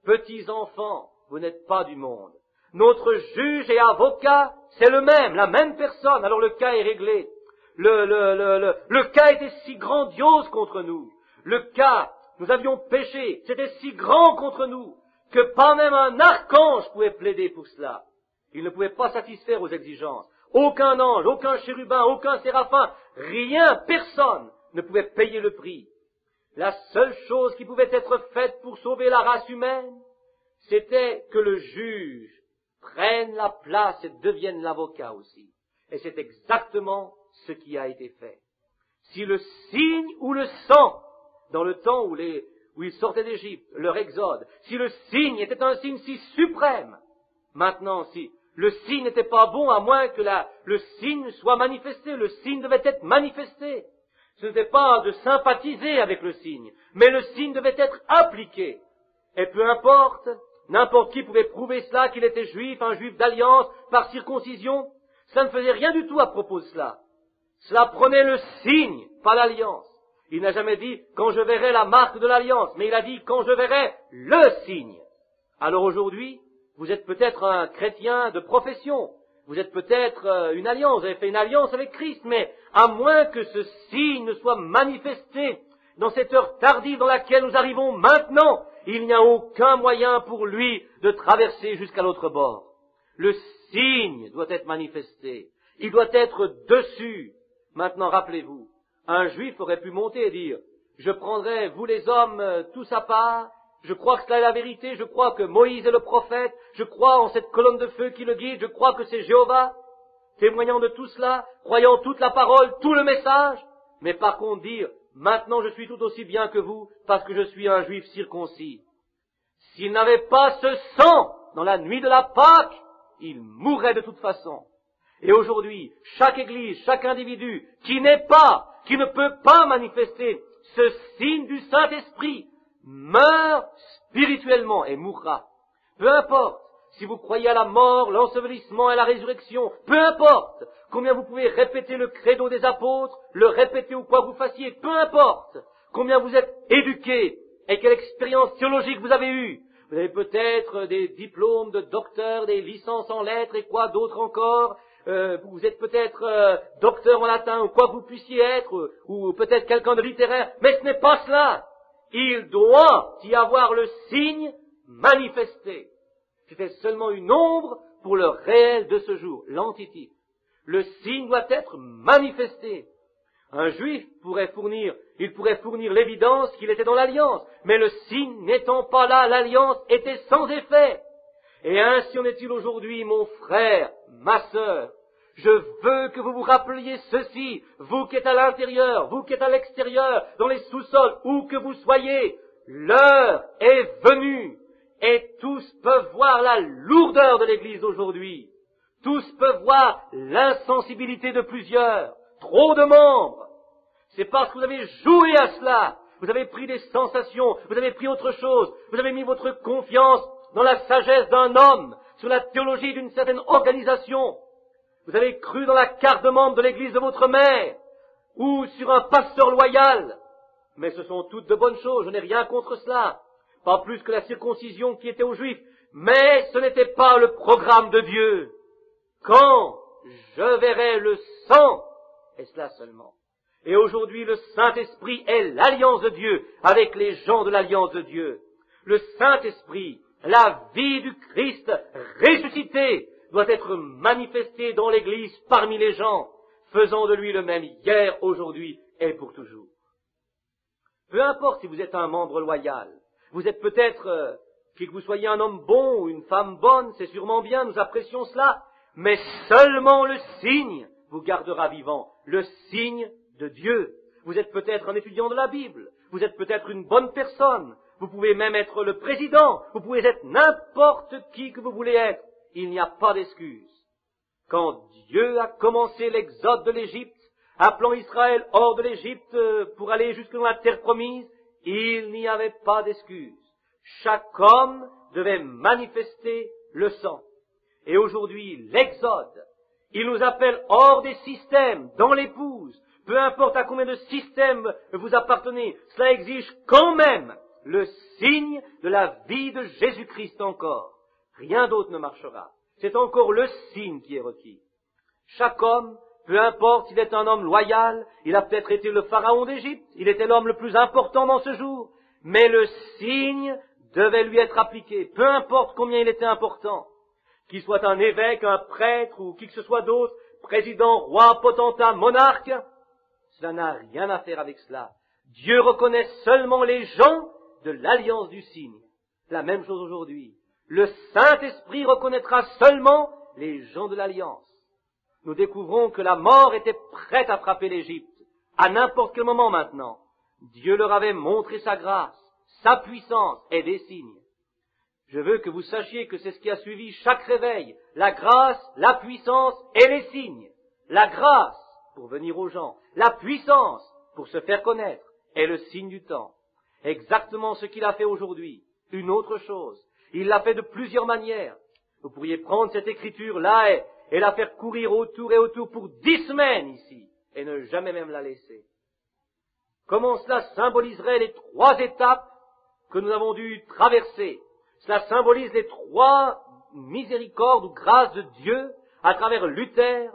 Petits enfants, vous n'êtes pas du monde. Notre juge et avocat, c'est le même, la même personne. Alors le cas est réglé. Le cas était si grandiose contre nous. Le cas, nous avions péché, c'était si grand contre nous que pas même un archange pouvait plaider pour cela. Il ne pouvait pas satisfaire aux exigences. Aucun ange, aucun chérubin, aucun séraphin, rien, personne ne pouvait payer le prix. La seule chose qui pouvait être faite pour sauver la race humaine, c'était que le juge prenne la place et devienne l'avocat aussi. Et c'est exactement ce qui a été fait. Si le signe ou le sang, dans le temps où ils sortaient d'Égypte, leur exode, si le signe était un signe si suprême, maintenant si le signe n'était pas bon à moins que le signe soit manifesté, le signe devait être manifesté. Ce n'était pas de sympathiser avec le signe, mais le signe devait être appliqué. Et peu importe, n'importe qui pouvait prouver cela, qu'il était juif, un juif d'alliance, par circoncision, ça ne faisait rien du tout à propos de cela. Cela prenait le signe, pas l'alliance. Il n'a jamais dit « quand je verrai la marque de l'alliance », mais il a dit « quand je verrai le signe ». Alors aujourd'hui, vous êtes peut-être un chrétien de profession, vous êtes peut-être une alliance, vous avez fait une alliance avec Christ, mais à moins que ce signe ne soit manifesté dans cette heure tardive dans laquelle nous arrivons maintenant, il n'y a aucun moyen pour lui de traverser jusqu'à l'autre bord. Le signe doit être manifesté, il doit être dessus. Maintenant, rappelez-vous, un juif aurait pu monter et dire « Je prendrai, vous les hommes, tous à part, Je crois que cela est la vérité, je crois que Moïse est le prophète, je crois en cette colonne de feu qui le guide, je crois que c'est Jéhovah, témoignant de tout cela, croyant toute la parole, tout le message, mais par contre dire, maintenant je suis tout aussi bien que vous, parce que je suis un juif circoncis. S'il n'avait pas ce sang dans la nuit de la Pâque, il mourrait de toute façon. Et aujourd'hui, chaque église, chaque individu qui ne peut pas manifester ce signe du Saint-Esprit, meurt spirituellement et mourra. Peu importe si vous croyez à la mort, l'ensevelissement et la résurrection, peu importe combien vous pouvez répéter le credo des apôtres, le répéter ou quoi vous fassiez, peu importe combien vous êtes éduqués et quelle expérience théologique vous avez eue. Vous avez peut-être des diplômes de docteur, des licences en lettres et quoi d'autre encore. Vous êtes peut-être docteur en latin ou quoi que vous puissiez être, ou peut-être quelqu'un de littéraire, mais ce n'est pas cela. Il doit y avoir le signe manifesté. C'était seulement une ombre pour le réel de ce jour, l'antitype. Le signe doit être manifesté. Un juif pourrait fournir l'évidence qu'il était dans l'alliance, mais le signe n'étant pas là, l'alliance était sans effet. Et ainsi en est-il aujourd'hui, mon frère, ma sœur. Je veux que vous vous rappeliez ceci, vous qui êtes à l'intérieur, vous qui êtes à l'extérieur, dans les sous-sols, où que vous soyez, l'heure est venue, et tous peuvent voir la lourdeur de l'Église aujourd'hui. Tous peuvent voir l'insensibilité de plusieurs, trop de membres. C'est parce que vous avez joué à cela, vous avez pris des sensations, vous avez pris autre chose, vous avez mis votre confiance dans la sagesse d'un homme, sur la théologie d'une certaine organisation. Vous avez cru dans la carte de membre de l'église de votre mère, ou sur un pasteur loyal. Mais ce sont toutes de bonnes choses, je n'ai rien contre cela. Pas plus que la circoncision qui était aux Juifs. Mais ce n'était pas le programme de Dieu. Quand je verrai le sang, et cela seulement. Et aujourd'hui, le Saint-Esprit est l'alliance de Dieu avec les gens de l'alliance de Dieu. Le Saint-Esprit, la vie du Christ ressuscité, doit être manifesté dans l'Église parmi les gens, faisant de lui le même hier, aujourd'hui et pour toujours. Peu importe si vous êtes un membre loyal, vous êtes peut-être, que vous soyez un homme bon ou une femme bonne, c'est sûrement bien, nous apprécions cela, mais seulement le signe vous gardera vivant, le signe de Dieu. Vous êtes peut-être un étudiant de la Bible, vous êtes peut-être une bonne personne, vous pouvez même être le président, vous pouvez être n'importe qui que vous voulez être. Il n'y a pas d'excuse. Quand Dieu a commencé l'exode de l'Égypte, appelant Israël hors de l'Égypte pour aller jusque dans la terre promise, il n'y avait pas d'excuse. Chaque homme devait manifester le sang. Et aujourd'hui, l'exode, il nous appelle hors des systèmes, dans l'épouse. Peu importe à combien de systèmes vous appartenez, cela exige quand même le signe de la vie de Jésus-Christ encore. Rien d'autre ne marchera. C'est encore le signe qui est requis. Chaque homme, peu importe s'il est un homme loyal, il a peut-être été le pharaon d'Égypte, il était l'homme le plus important dans ce jour, mais le signe devait lui être appliqué, peu importe combien il était important. Qu'il soit un évêque, un prêtre ou qui que ce soit d'autre, président, roi, potentat, monarque, cela n'a rien à faire avec cela. Dieu reconnaît seulement les gens de l'alliance du signe. La même chose aujourd'hui. Le Saint-Esprit reconnaîtra seulement les gens de l'Alliance. Nous découvrons que la mort était prête à frapper l'Égypte, à n'importe quel moment maintenant. Dieu leur avait montré sa grâce, sa puissance et des signes. Je veux que vous sachiez que c'est ce qui a suivi chaque réveil, la grâce, la puissance et les signes. La grâce pour venir aux gens, la puissance pour se faire connaître et le signe du temps. Exactement ce qu'il a fait aujourd'hui. Une autre chose. Il l'a fait de plusieurs manières. Vous pourriez prendre cette écriture-là et la faire courir autour et autour pour 10 semaines ici, et ne jamais même la laisser. Comment cela symboliserait les 3 étapes que nous avons dû traverser? Cela symbolise les 3 miséricordes ou grâces de Dieu à travers Luther,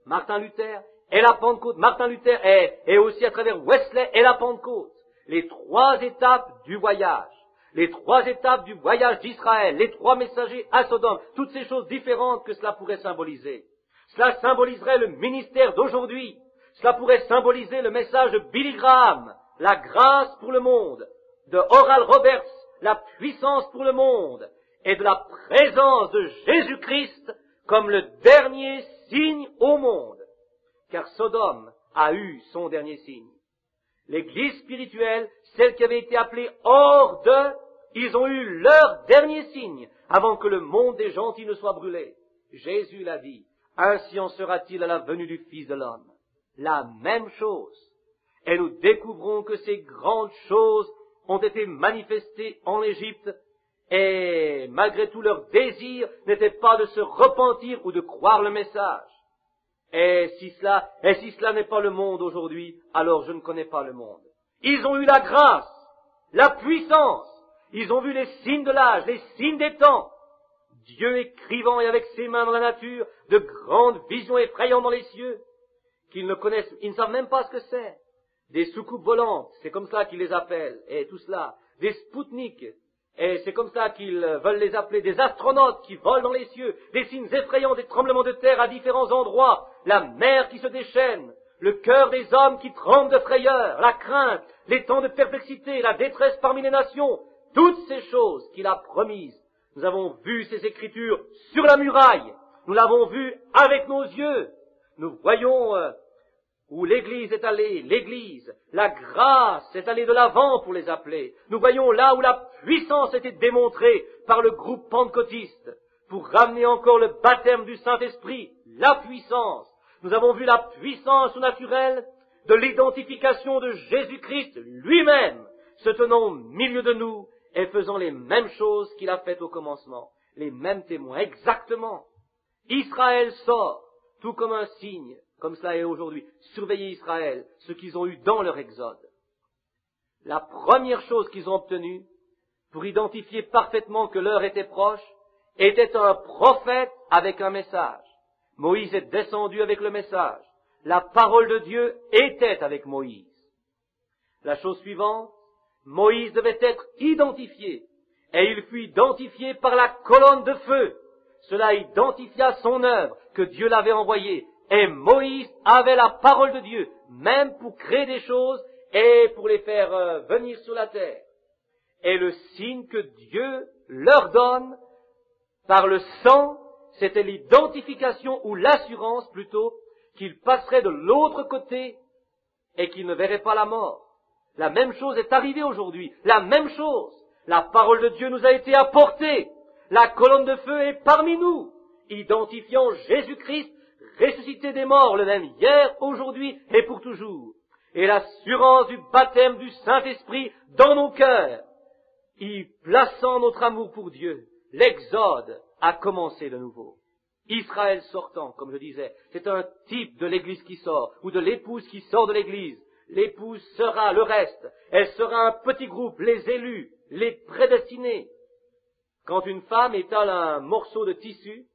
Martin Luther, et la Pentecôte. Martin Luther et aussi à travers Wesley et la Pentecôte. Les 3 étapes du voyage. Les 3 étapes du voyage d'Israël, les 3 messagers à Sodome, toutes ces choses différentes que cela pourrait symboliser. Cela symboliserait le ministère d'aujourd'hui. Cela pourrait symboliser le message de Billy Graham, la grâce pour le monde, de Oral Roberts, la puissance pour le monde et de la présence de Jésus-Christ comme le dernier signe au monde. Car Sodome a eu son dernier signe. L'Église spirituelle, celle qui avait été appelée hors d'eux, ils ont eu leur dernier signe avant que le monde des gentils ne soit brûlé. Jésus l'a dit, ainsi en sera-t-il à la venue du Fils de l'homme. La même chose. Et nous découvrons que ces grandes choses ont été manifestées en Égypte, et malgré tout leur désir n'était pas de se repentir ou de croire le message. Et si cela n'est pas le monde aujourd'hui, alors je ne connais pas le monde. Ils ont eu la grâce, la puissance, ils ont vu les signes de l'âge, les signes des temps. Dieu écrivant et avec ses mains dans la nature, de grandes visions effrayantes dans les cieux, qu'ils ne connaissent, ils ne savent même pas ce que c'est. Des soucoupes volantes, c'est comme ça qu'ils les appellent, et tout cela. Des Spoutniks, et c'est comme ça qu'ils veulent les appeler, des astronautes qui volent dans les cieux, des signes effrayants, des tremblements de terre à différents endroits, la mer qui se déchaîne, le cœur des hommes qui tremble de frayeur, la crainte, les temps de perplexité, la détresse parmi les nations, toutes ces choses qu'il a promises. Nous avons vu ces écritures sur la muraille, nous l'avons vu avec nos yeux, nous voyons où l'Église est allée, l'Église, la grâce est allée de l'avant pour les appeler. Nous voyons là où la puissance était démontrée par le groupe pentecôtiste pour ramener encore le baptême du Saint-Esprit, la puissance. Nous avons vu la puissance naturelle de l'identification de Jésus-Christ lui-même, se tenant au milieu de nous et faisant les mêmes choses qu'il a faites au commencement, les mêmes témoins, exactement. Israël sort, tout comme un signe, comme cela est aujourd'hui. Surveillez Israël, ce qu'ils ont eu dans leur exode. La première chose qu'ils ont obtenue, pour identifier parfaitement que l'heure était proche, était un prophète avec un message. Moïse est descendu avec le message. La parole de Dieu était avec Moïse. La chose suivante, Moïse devait être identifié, et il fut identifié par la colonne de feu. Cela identifia son œuvre, que Dieu l'avait envoyée. Et Moïse avait la parole de Dieu, même pour créer des choses et pour les faire venir sur la terre. Et le signe que Dieu leur donne par le sang, c'était l'identification ou l'assurance plutôt qu'ils passeraient de l'autre côté et qu'ils ne verraient pas la mort. La même chose est arrivée aujourd'hui, la même chose. La parole de Dieu nous a été apportée. La colonne de feu est parmi nous, identifiant Jésus-Christ ressuscité des morts, le même hier, aujourd'hui et pour toujours. Et l'assurance du baptême du Saint-Esprit dans nos cœurs, y plaçant notre amour pour Dieu, l'exode a commencé de nouveau. Israël sortant, comme je disais, c'est un type de l'église qui sort, ou de l'épouse qui sort de l'église. L'épouse sera le reste, elle sera un petit groupe, les élus, les prédestinés. Quand une femme étale un morceau de tissu,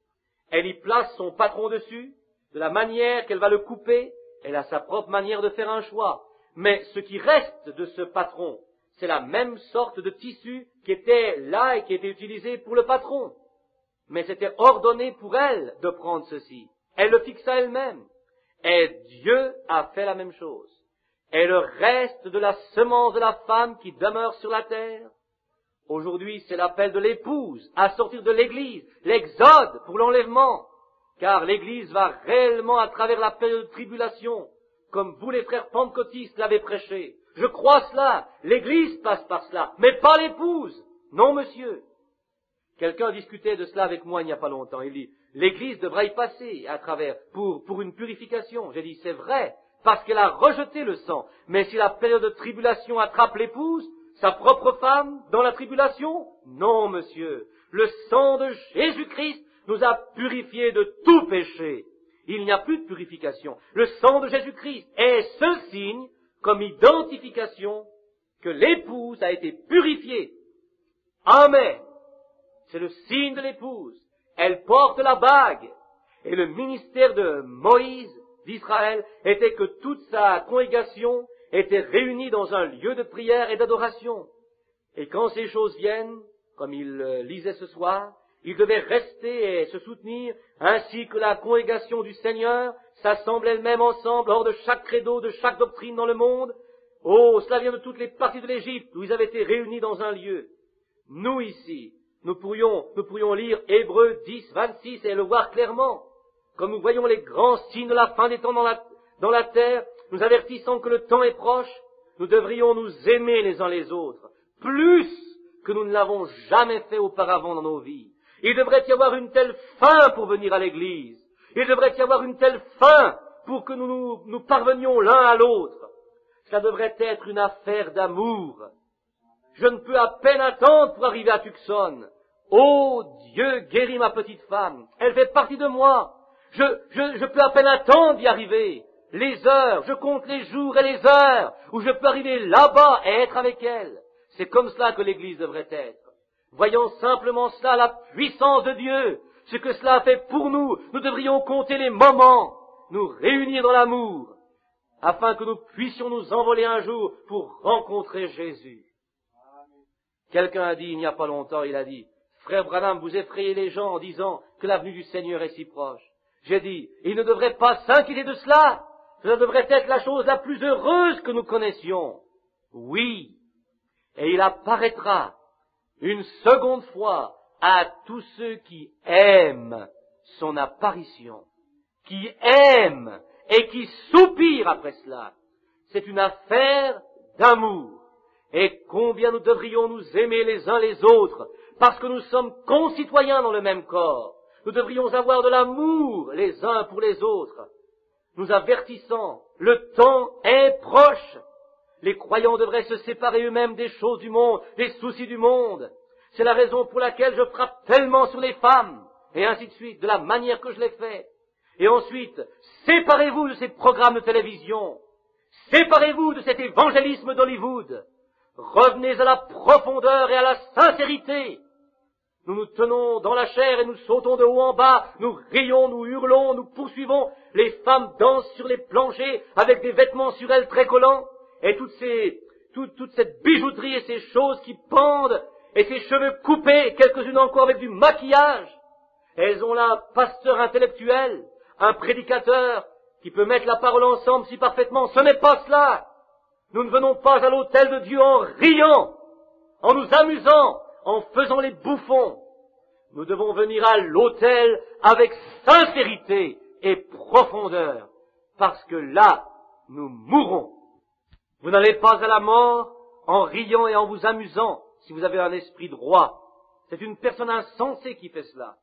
elle y place son patron dessus, de la manière qu'elle va le couper, elle a sa propre manière de faire un choix. Mais ce qui reste de ce patron, c'est la même sorte de tissu qui était là et qui était utilisé pour le patron. Mais c'était ordonné pour elle de prendre ceci. Elle le fixa elle-même. Et Dieu a fait la même chose. Et le reste de la semence de la femme qui demeure sur la terre, aujourd'hui c'est l'appel de l'épouse à sortir de l'église, l'exode pour l'enlèvement. Car l'Église va réellement à travers la période de tribulation, comme vous les frères pentecôtistes l'avez prêché. Je crois cela, l'Église passe par cela, mais pas l'épouse. Non, monsieur. Quelqu'un discutait de cela avec moi il n'y a pas longtemps. Il dit, l'Église devra y passer à travers pour une purification. J'ai dit, c'est vrai, parce qu'elle a rejeté le sang. Mais si la période de tribulation attrape l'épouse, sa propre femme, dans la tribulation? Non, monsieur. Le sang de Jésus-Christ nous a purifiés de tout péché. Il n'y a plus de purification. Le sang de Jésus-Christ est ce signe comme identification que l'épouse a été purifiée. Amen. C'est le signe de l'épouse. Elle porte la bague. Et le ministère de Moïse, d'Israël, était que toute sa congrégation était réunie dans un lieu de prière et d'adoration. Et quand ces choses viennent, comme il lisait ce soir, ils devaient rester et se soutenir, ainsi que la congrégation du Seigneur s'assemble elle-même ensemble hors de chaque credo, de chaque doctrine dans le monde. Oh, cela vient de toutes les parties de l'Égypte, où ils avaient été réunis dans un lieu. Nous ici, nous pourrions lire Hébreux 10, 26 et le voir clairement. Comme nous voyons les grands signes de la fin des temps dans la terre, nous avertissant que le temps est proche, nous devrions nous aimer les uns les autres, plus que nous ne l'avons jamais fait auparavant dans nos vies. Il devrait y avoir une telle faim pour venir à l'église. Il devrait y avoir une telle faim pour que nous parvenions l'un à l'autre. Ça devrait être une affaire d'amour. Je ne peux à peine attendre pour arriver à Tucson. Oh Dieu, guéris ma petite femme. Elle fait partie de moi. Je peux à peine attendre d'y arriver. Les heures, je compte les jours et les heures où je peux arriver là-bas et être avec elle. C'est comme cela que l'Église devrait être. Voyons simplement cela, la puissance de Dieu, ce que cela a fait pour nous. Nous devrions compter les moments, nous réunir dans l'amour, afin que nous puissions nous envoler un jour pour rencontrer Jésus. Quelqu'un a dit, il n'y a pas longtemps, il a dit, « Frère Branham, vous effrayez les gens en disant que la venue du Seigneur est si proche. » J'ai dit, « Il ne devrait pas s'inquiéter de cela. Cela devrait être la chose la plus heureuse que nous connaissions. » Oui, et il apparaîtra une seconde fois à tous ceux qui aiment son apparition, qui aiment et qui soupirent après cela. C'est une affaire d'amour. Et combien nous devrions nous aimer les uns les autres, parce que nous sommes concitoyens dans le même corps. Nous devrions avoir de l'amour les uns pour les autres. Nous avertissant, le temps est proche. Les croyants devraient se séparer eux-mêmes des choses du monde, des soucis du monde. C'est la raison pour laquelle je frappe tellement sur les femmes, et ainsi de suite, de la manière que je l'ai fait. Et ensuite, séparez-vous de ces programmes de télévision. Séparez-vous de cet évangélisme d'Hollywood. Revenez à la profondeur et à la sincérité. Nous nous tenons dans la chair et nous sautons de haut en bas, nous rions, nous hurlons, nous poursuivons. Les femmes dansent sur les planchers avec des vêtements sur elles très collants. Et toute cette bijouterie et ces choses qui pendent, et ces cheveux coupés, quelques-unes encore avec du maquillage. Elles ont là un pasteur intellectuel, un prédicateur qui peut mettre la parole ensemble si parfaitement. Ce n'est pas cela. Nous ne venons pas à l'autel de Dieu en riant, en nous amusant, en faisant les bouffons. Nous devons venir à l'autel avec sincérité et profondeur, parce que là, nous mourrons. Vous n'allez pas à la mort en riant et en vous amusant si vous avez un esprit droit. C'est une personne insensée qui fait cela.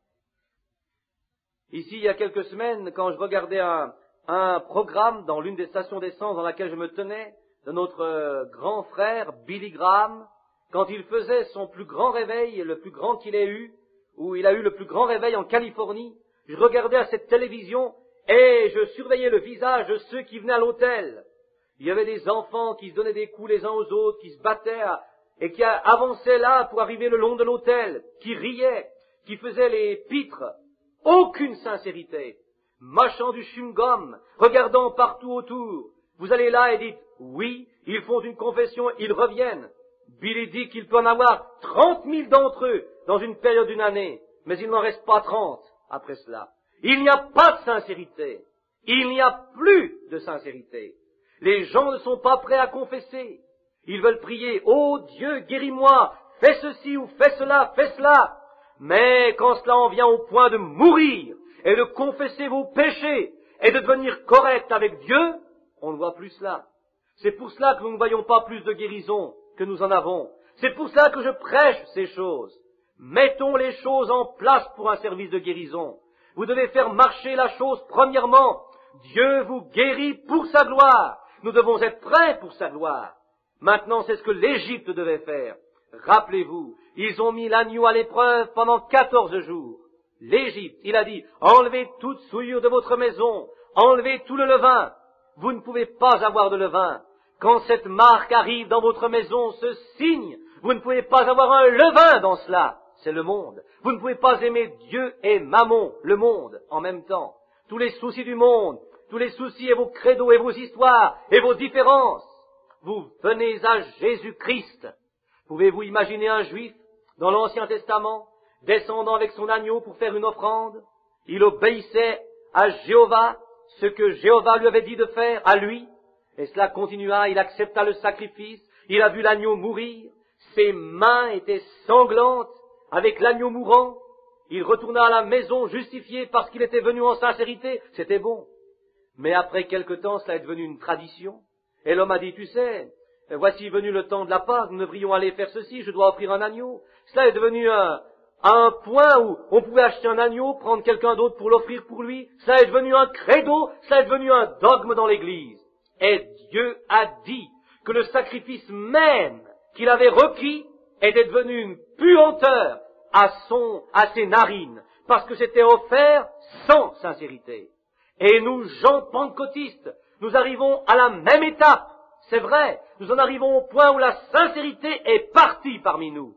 Ici, il y a quelques semaines, quand je regardais un programme dans l'une des stations d'essence dans laquelle je me tenais, de notre grand frère Billy Graham, quand il faisait son plus grand réveil, le plus grand qu'il ait eu, où il a eu le plus grand réveil en Californie, je regardais à cette télévision et je surveillais le visage de ceux qui venaient à l'hôtel. Il y avait des enfants qui se donnaient des coups les uns aux autres, qui se battaient et qui avançaient là pour arriver le long de l'hôtel, qui riaient, qui faisaient les pitres. Aucune sincérité. Mâchant du chewing-gum, regardant partout autour. Vous allez là et dites, oui, ils font une confession, ils reviennent. Billy dit qu'il peut en avoir 30 000 d'entre eux dans une période d'une année, mais il n'en reste pas 30 après cela. Il n'y a pas de sincérité. Il n'y a plus de sincérité. Les gens ne sont pas prêts à confesser. Ils veulent prier, « Oh Dieu, guéris-moi, fais ceci ou fais cela, fais cela. » Mais quand cela en vient au point de mourir et de confesser vos péchés et de devenir correct avec Dieu, on ne voit plus cela. C'est pour cela que nous ne voyons pas plus de guérison que nous en avons. C'est pour cela que je prêche ces choses. Mettons les choses en place pour un service de guérison. Vous devez faire marcher la chose premièrement. Dieu vous guérit pour sa gloire. Nous devons être prêts pour sa gloire. Maintenant, c'est ce que l'Égypte devait faire. Rappelez-vous, ils ont mis l'agneau à l'épreuve pendant 14 jours. L'Égypte, il a dit, enlevez toute souillure de votre maison, enlevez tout le levain. Vous ne pouvez pas avoir de levain. Quand cette marque arrive dans votre maison, ce signe, vous ne pouvez pas avoir un levain dans cela. C'est le monde. Vous ne pouvez pas aimer Dieu et Mammon, le monde, en même temps. Tous les soucis du monde, tous les soucis et vos credos et vos histoires et vos différences. Vous venez à Jésus-Christ. Pouvez-vous imaginer un juif, dans l'Ancien Testament, descendant avec son agneau pour faire une offrande? Il obéissait à Jéhovah, ce que Jéhovah lui avait dit de faire à lui, et cela continua, il accepta le sacrifice, il a vu l'agneau mourir. ses mains étaient sanglantes avec l'agneau mourant. Il retourna à la maison justifié parce qu'il était venu en sincérité. C'était bon. Mais après quelque temps, cela est devenu une tradition. Et l'homme a dit, tu sais, voici venu le temps de la Pâque, nous devrions aller faire ceci, je dois offrir un agneau. Cela est devenu à un point où on pouvait acheter un agneau, prendre quelqu'un d'autre pour l'offrir pour lui. Cela est devenu un credo, cela est devenu un dogme dans l'Église. Et Dieu a dit que le sacrifice même qu'il avait requis était devenu une puanteur à ses narines, parce que c'était offert sans sincérité. Et nous, gens pentecôtistes, nous arrivons à la même étape. C'est vrai, nous en arrivons au point où la sincérité est partie parmi nous.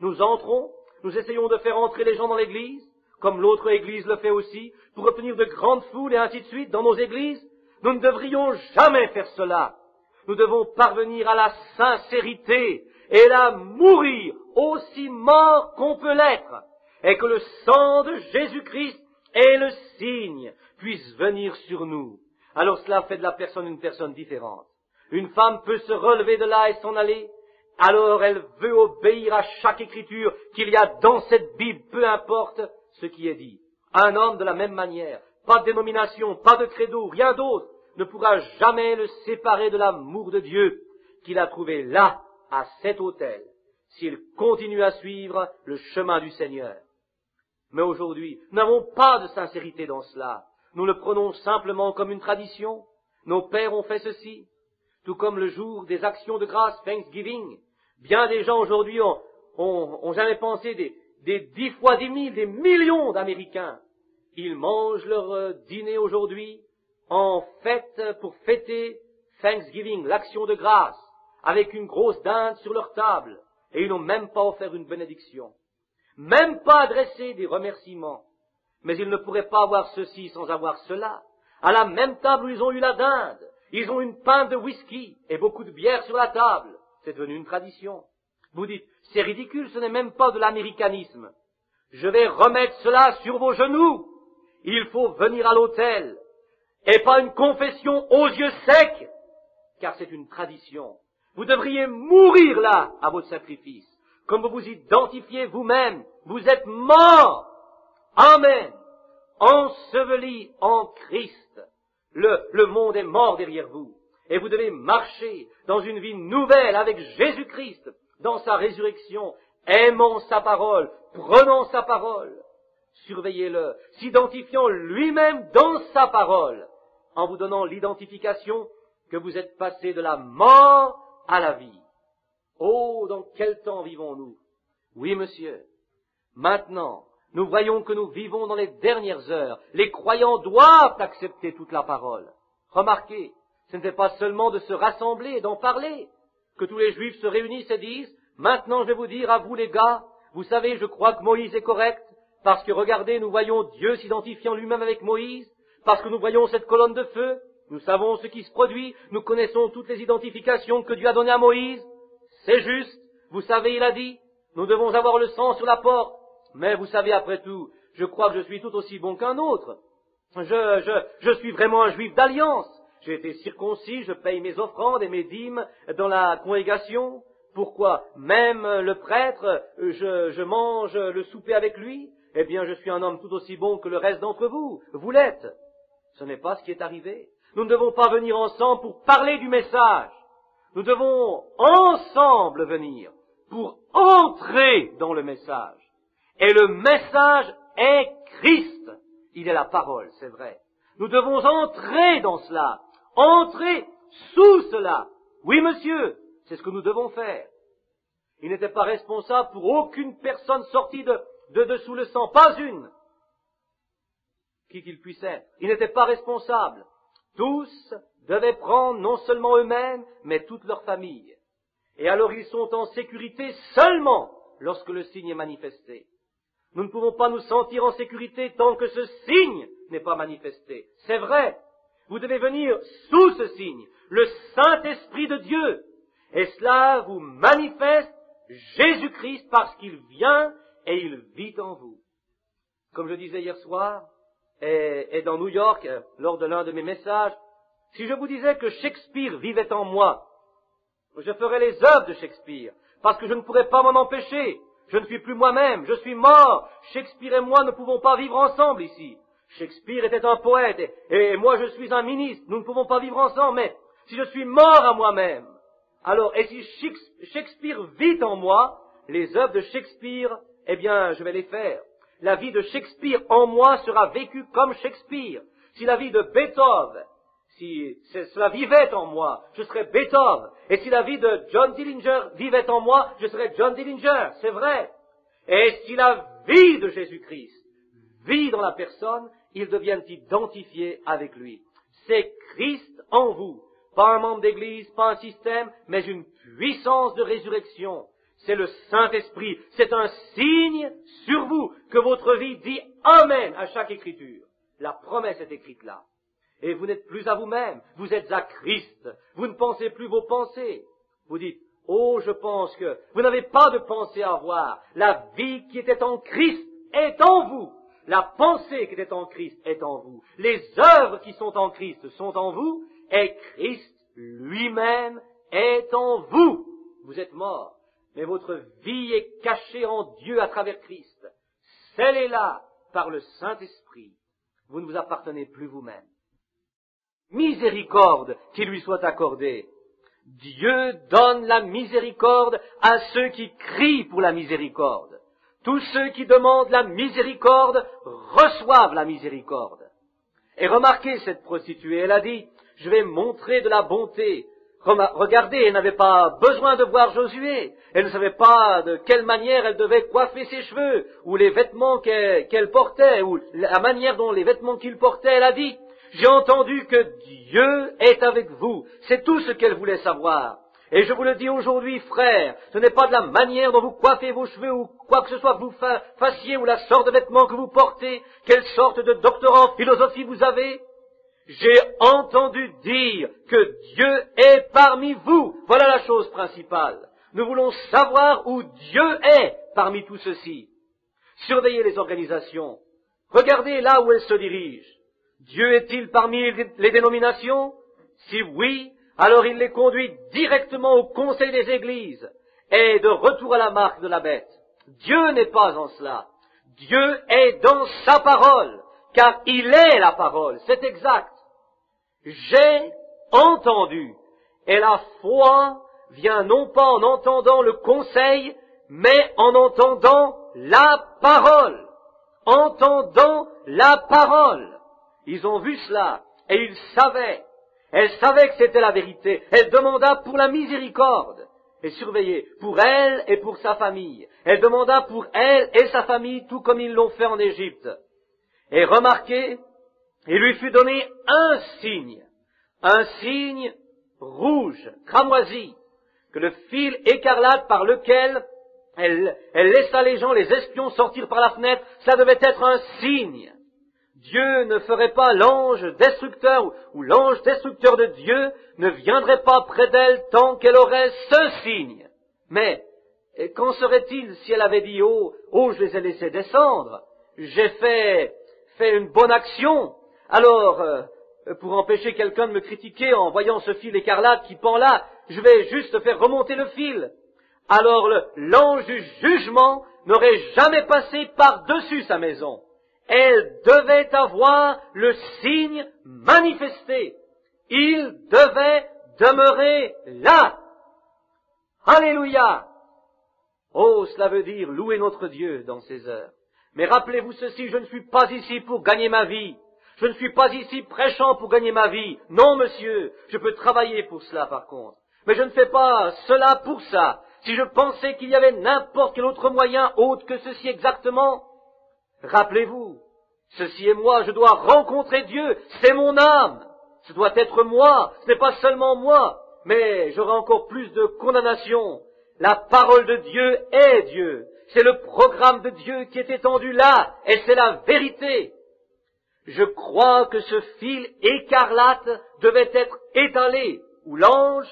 Nous entrons, nous essayons de faire entrer les gens dans l'église, comme l'autre église le fait aussi, pour obtenir de grandes foules et ainsi de suite dans nos églises. Nous ne devrions jamais faire cela. Nous devons parvenir à la sincérité et la mourir aussi mort qu'on peut l'être, et que le sang de Jésus-Christ et le signe puisse venir sur nous. Alors cela fait de la personne une personne différente. Une femme peut se relever de là et s'en aller, alors elle veut obéir à chaque écriture qu'il y a dans cette Bible, peu importe ce qui est dit. Un homme de la même manière, pas de dénomination, pas de credo, rien d'autre, ne pourra jamais le séparer de l'amour de Dieu qu'il a trouvé là, à cet autel, s'il continue à suivre le chemin du Seigneur. Mais aujourd'hui, nous n'avons pas de sincérité dans cela. Nous le prenons simplement comme une tradition. Nos pères ont fait ceci. Tout comme le jour des actions de grâce, Thanksgiving. Bien des gens aujourd'hui ont jamais pensé des 10 fois 10 000, des millions d'Américains. Ils mangent leur dîner aujourd'hui en fête pour fêter Thanksgiving, l'action de grâce, avec une grosse dinde sur leur table. Et ils n'ont même pas offert une bénédiction. Même pas adresser des remerciements. Mais ils ne pourraient pas avoir ceci sans avoir cela. À la même table où ils ont eu la dinde, ils ont une pinte de whisky et beaucoup de bière sur la table. C'est devenu une tradition. Vous dites, c'est ridicule, ce n'est même pas de l'américanisme. Je vais remettre cela sur vos genoux. Il faut venir à l'autel. Et pas une confession aux yeux secs, car c'est une tradition. Vous devriez mourir là à votre sacrifice. Comme vous vous identifiez vous-même, vous êtes mort. Amen. Enseveli en Christ. Le monde est mort derrière vous. Et vous devez marcher dans une vie nouvelle avec Jésus-Christ, dans sa résurrection, aimant sa parole, prenant sa parole. Surveillez-le, s'identifiant lui-même dans sa parole, en vous donnant l'identification que vous êtes passé de la mort à la vie. Oh, dans quel temps vivons-nous? Oui, monsieur. Maintenant, nous voyons que nous vivons dans les dernières heures. Les croyants doivent accepter toute la parole. Remarquez, ce n'était pas seulement de se rassembler et d'en parler, que tous les Juifs se réunissent et disent, maintenant je vais vous dire à vous les gars, vous savez, je crois que Moïse est correct, parce que regardez, nous voyons Dieu s'identifiant lui-même avec Moïse, parce que nous voyons cette colonne de feu, nous savons ce qui se produit, nous connaissons toutes les identifications que Dieu a données à Moïse. C'est juste, vous savez, il a dit, nous devons avoir le sang sur la porte. Mais vous savez, après tout, je crois que je suis tout aussi bon qu'un autre. Je suis vraiment un juif d'alliance. J'ai été circoncis, je paye mes offrandes et mes dîmes dans la congrégation. Pourquoi? Même le prêtre, je mange le souper avec lui. Eh bien, je suis un homme tout aussi bon que le reste d'entre vous. Vous l'êtes. Ce n'est pas ce qui est arrivé. Nous ne devons pas venir ensemble pour parler du message. Nous devons ensemble venir pour entrer dans le message. Et le message est Christ. Il est la parole, c'est vrai. Nous devons entrer dans cela, entrer sous cela. Oui, monsieur, c'est ce que nous devons faire. Il n'était pas responsable pour aucune personne sortie de dessous le sang, pas une, qui qu'il puisse être. Il n'était pas responsable. Tous devaient prendre non seulement eux-mêmes, mais toute leur famille. Et alors ils sont en sécurité seulement lorsque le signe est manifesté. Nous ne pouvons pas nous sentir en sécurité tant que ce signe n'est pas manifesté. C'est vrai. Vous devez venir sous ce signe, le Saint-Esprit de Dieu. Et cela vous manifeste Jésus-Christ parce qu'il vient et il vit en vous. Comme je disais hier soir, et dans New York, lors de l'un de mes messages, si je vous disais que Shakespeare vivait en moi, je ferais les œuvres de Shakespeare, parce que je ne pourrais pas m'en empêcher. Je ne suis plus moi-même, je suis mort. Shakespeare et moi ne pouvons pas vivre ensemble ici. Shakespeare était un poète et moi je suis un ministre. Nous ne pouvons pas vivre ensemble, mais si je suis mort à moi-même, alors, et si Shakespeare vit en moi, les œuvres de Shakespeare, eh bien, je vais les faire. La vie de Shakespeare en moi sera vécue comme Shakespeare. Si la vie de Beethoven, si cela vivait en moi, je serais Beethoven. Et si la vie de John Dillinger vivait en moi, je serais John Dillinger. C'est vrai. Et si la vie de Jésus-Christ vit dans la personne, ils deviennent identifiés avec lui. C'est Christ en vous. Pas un membre d'église, pas un système, mais une puissance de résurrection. C'est le Saint-Esprit. C'est un signe sur vous que votre vie dit Amen à chaque écriture. La promesse est écrite là. Et vous n'êtes plus à vous-même, vous êtes à Christ. Vous ne pensez plus vos pensées. Vous dites, oh, je pense que vous n'avez pas de pensée à avoir. La vie qui était en Christ est en vous. La pensée qui était en Christ est en vous. Les œuvres qui sont en Christ sont en vous. Et Christ lui-même est en vous. Vous êtes mort, mais votre vie est cachée en Dieu à travers Christ. Scellez-la par le Saint-Esprit. Vous ne vous appartenez plus vous-même. Miséricorde qui lui soit accordée. Dieu donne la miséricorde à ceux qui crient pour la miséricorde. Tous ceux qui demandent la miséricorde reçoivent la miséricorde. Et remarquez cette prostituée, elle a dit, je vais montrer de la bonté. Regardez, elle n'avait pas besoin de voir Josué. Elle ne savait pas de quelle manière elle devait coiffer ses cheveux, ou les vêtements qu'elle portait, ou la manière dont les vêtements qu'il portait. Elle a dit, j'ai entendu que Dieu est avec vous. C'est tout ce qu'elle voulait savoir. Et je vous le dis aujourd'hui, frères, ce n'est pas de la manière dont vous coiffez vos cheveux ou quoi que ce soit que vous fassiez ou la sorte de vêtements que vous portez, quelle sorte de doctorat en philosophie vous avez. J'ai entendu dire que Dieu est parmi vous. Voilà la chose principale. Nous voulons savoir où Dieu est parmi tout ceci. Surveillez les organisations. Regardez là où elles se dirigent. Dieu est-il parmi les dénominations? Si oui, alors il les conduit directement au conseil des églises et de retour à la marque de la bête. Dieu n'est pas en cela. Dieu est dans sa parole, car il est la parole. C'est exact. J'ai entendu. Et la foi vient non pas en entendant le conseil, mais en entendant la parole. Entendant la parole. Ils ont vu cela, et ils savaient. Elle savait que c'était la vérité. Elle demanda pour la miséricorde. Et surveillez, pour elle et pour sa famille. Elle demanda pour elle et sa famille, tout comme ils l'ont fait en Égypte. Et remarquez, il lui fut donné un signe rouge, cramoisi, que le fil écarlate par lequel elle laissa les gens, les espions sortir par la fenêtre, ça devait être un signe. Dieu ne ferait pas l'ange destructeur, ou l'ange destructeur de Dieu ne viendrait pas près d'elle tant qu'elle aurait ce signe. Mais, qu'en serait-il si elle avait dit, oh, je les ai laissés descendre, j'ai fait une bonne action, alors, pour empêcher quelqu'un de me critiquer en voyant ce fil écarlate qui pend là, je vais juste faire remonter le fil. Alors l'ange du jugement n'aurait jamais passé par-dessus sa maison. Elle devait avoir le signe manifesté. Il devait demeurer là. Alléluia! Oh, cela veut dire louer notre Dieu dans ces heures. Mais rappelez-vous ceci, je ne suis pas ici pour gagner ma vie. Je ne suis pas ici prêchant pour gagner ma vie. Non, monsieur, je peux travailler pour cela par contre. Mais je ne fais pas cela pour ça. Si je pensais qu'il y avait n'importe quel autre moyen autre que ceci exactement, rappelez-vous, ceci est moi, je dois rencontrer Dieu, c'est mon âme. Ce doit être moi, ce n'est pas seulement moi, mais j'aurai encore plus de condamnation. La parole de Dieu est Dieu. C'est le programme de Dieu qui est étendu là, et c'est la vérité. Je crois que ce fil écarlate devait être étalé, où l'ange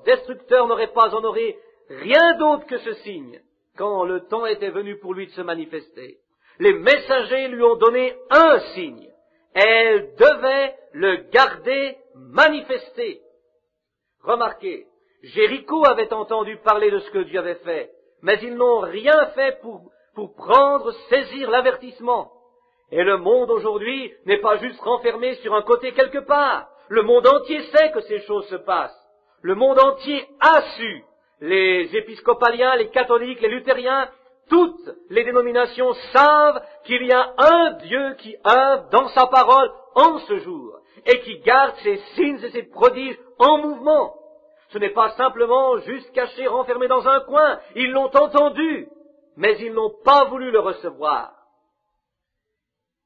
destructeur n'aurait pas honoré rien d'autre que ce signe, quand le temps était venu pour lui de se manifester. Les messagers lui ont donné un signe. Elle devait le garder manifesté. Remarquez, Jéricho avait entendu parler de ce que Dieu avait fait, mais ils n'ont rien fait pour prendre, saisir l'avertissement. Et le monde aujourd'hui n'est pas juste renfermé sur un côté quelque part. Le monde entier sait que ces choses se passent. Le monde entier a su. Les épiscopaliens, les catholiques, les luthériens, toutes les dénominations savent qu'il y a un Dieu qui œuvre dans sa parole en ce jour et qui garde ses signes et ses prodiges en mouvement. Ce n'est pas simplement juste caché, renfermé dans un coin. Ils l'ont entendu, mais ils n'ont pas voulu le recevoir.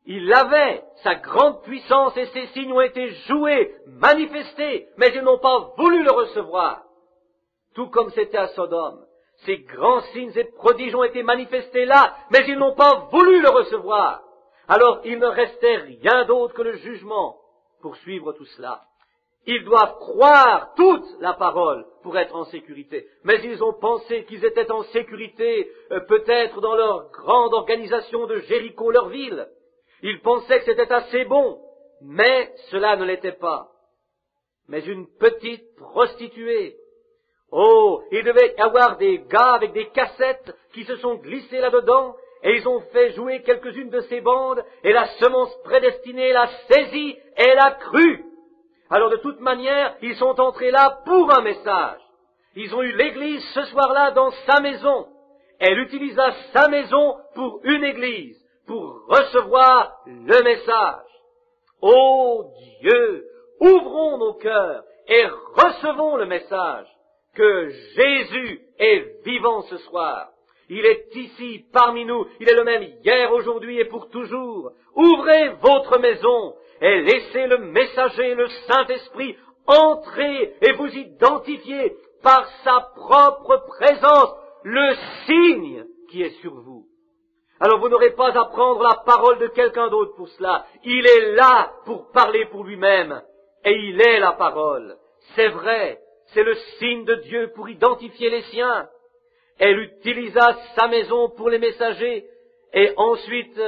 Il avait sa grande puissance et ses signes ont été joués, manifestés, mais ils n'ont pas voulu le recevoir. Tout comme c'était à Sodome. Ces grands signes et prodiges ont été manifestés là, mais ils n'ont pas voulu le recevoir. Alors il ne restait rien d'autre que le jugement pour suivre tout cela. Ils doivent croire toute la parole pour être en sécurité. Mais ils ont pensé qu'ils étaient en sécurité, peut-être dans leur grande organisation de Jéricho, leur ville. Ils pensaient que c'était assez bon, mais cela ne l'était pas. Mais une petite prostituée. Oh, il devait y avoir des gars avec des cassettes qui se sont glissés là-dedans, et ils ont fait jouer quelques-unes de ces bandes, et la semence prédestinée l'a saisie, et elle a cru. Alors de toute manière, ils sont entrés là pour un message. Ils ont eu l'église ce soir-là dans sa maison. Elle utilisa sa maison pour une église, pour recevoir le message. Ô Dieu, ouvrons nos cœurs et recevons le message que Jésus est vivant ce soir. Il est ici parmi nous, il est le même hier, aujourd'hui et pour toujours. Ouvrez votre maison et laissez le messager, le Saint-Esprit, entrer et vous identifier par sa propre présence, le signe qui est sur vous. Alors vous n'aurez pas à prendre la parole de quelqu'un d'autre pour cela. Il est là pour parler pour lui-même. Et il est la parole. C'est vrai, c'est le signe de Dieu pour identifier les siens. Elle utilisa sa maison pour les messagers. Et ensuite,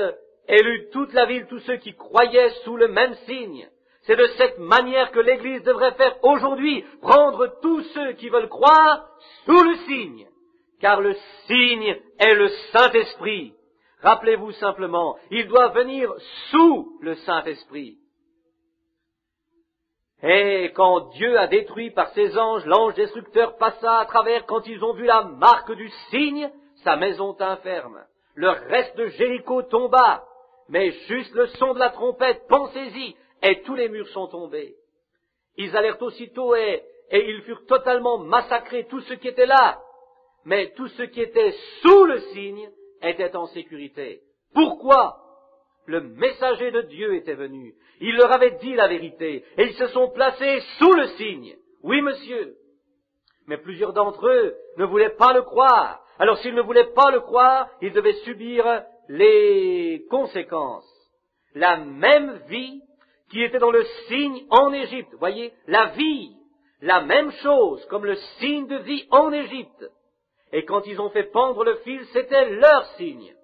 elle eut toute la ville, tous ceux qui croyaient sous le même signe. C'est de cette manière que l'Église devrait faire aujourd'hui, prendre tous ceux qui veulent croire sous le signe. Car le signe est le Saint-Esprit. Rappelez-vous simplement, il doit venir sous le Saint-Esprit. Et quand Dieu a détruit par ses anges, l'ange destructeur passa à travers, quand ils ont vu la marque du signe, sa maison tint ferme. Le reste de Jéricho tomba, mais juste le son de la trompette, pensez-y, et tous les murs sont tombés. Ils allèrent aussitôt et ils furent totalement massacrés, tous ceux qui étaient là. Mais tous ceux qui étaient sous le signe étaient en sécurité. Pourquoi? Le messager de Dieu était venu. Il leur avait dit la vérité. Et ils se sont placés sous le signe. Oui, monsieur. Mais plusieurs d'entre eux ne voulaient pas le croire. Alors s'ils ne voulaient pas le croire, ils devaient subir les conséquences. La même vie qui était dans le signe en Égypte. Voyez, la vie, la même chose comme le signe de vie en Égypte. Et quand ils ont fait pendre le fil, c'était leur signe.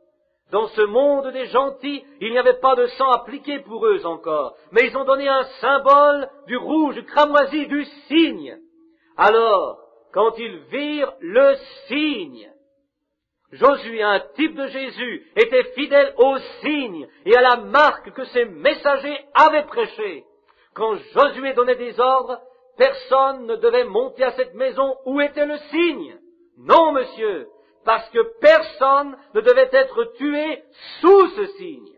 Dans ce monde des gentils, il n'y avait pas de sang appliqué pour eux encore, mais ils ont donné un symbole du rouge cramoisi, du signe. Alors, quand ils virent le signe, Josué, un type de Jésus, était fidèle au signe et à la marque que ses messagers avaient prêchée. Quand Josué donnait des ordres, personne ne devait monter à cette maison où était le signe. Non, monsieur, parce que personne ne devait être tué sous ce signe.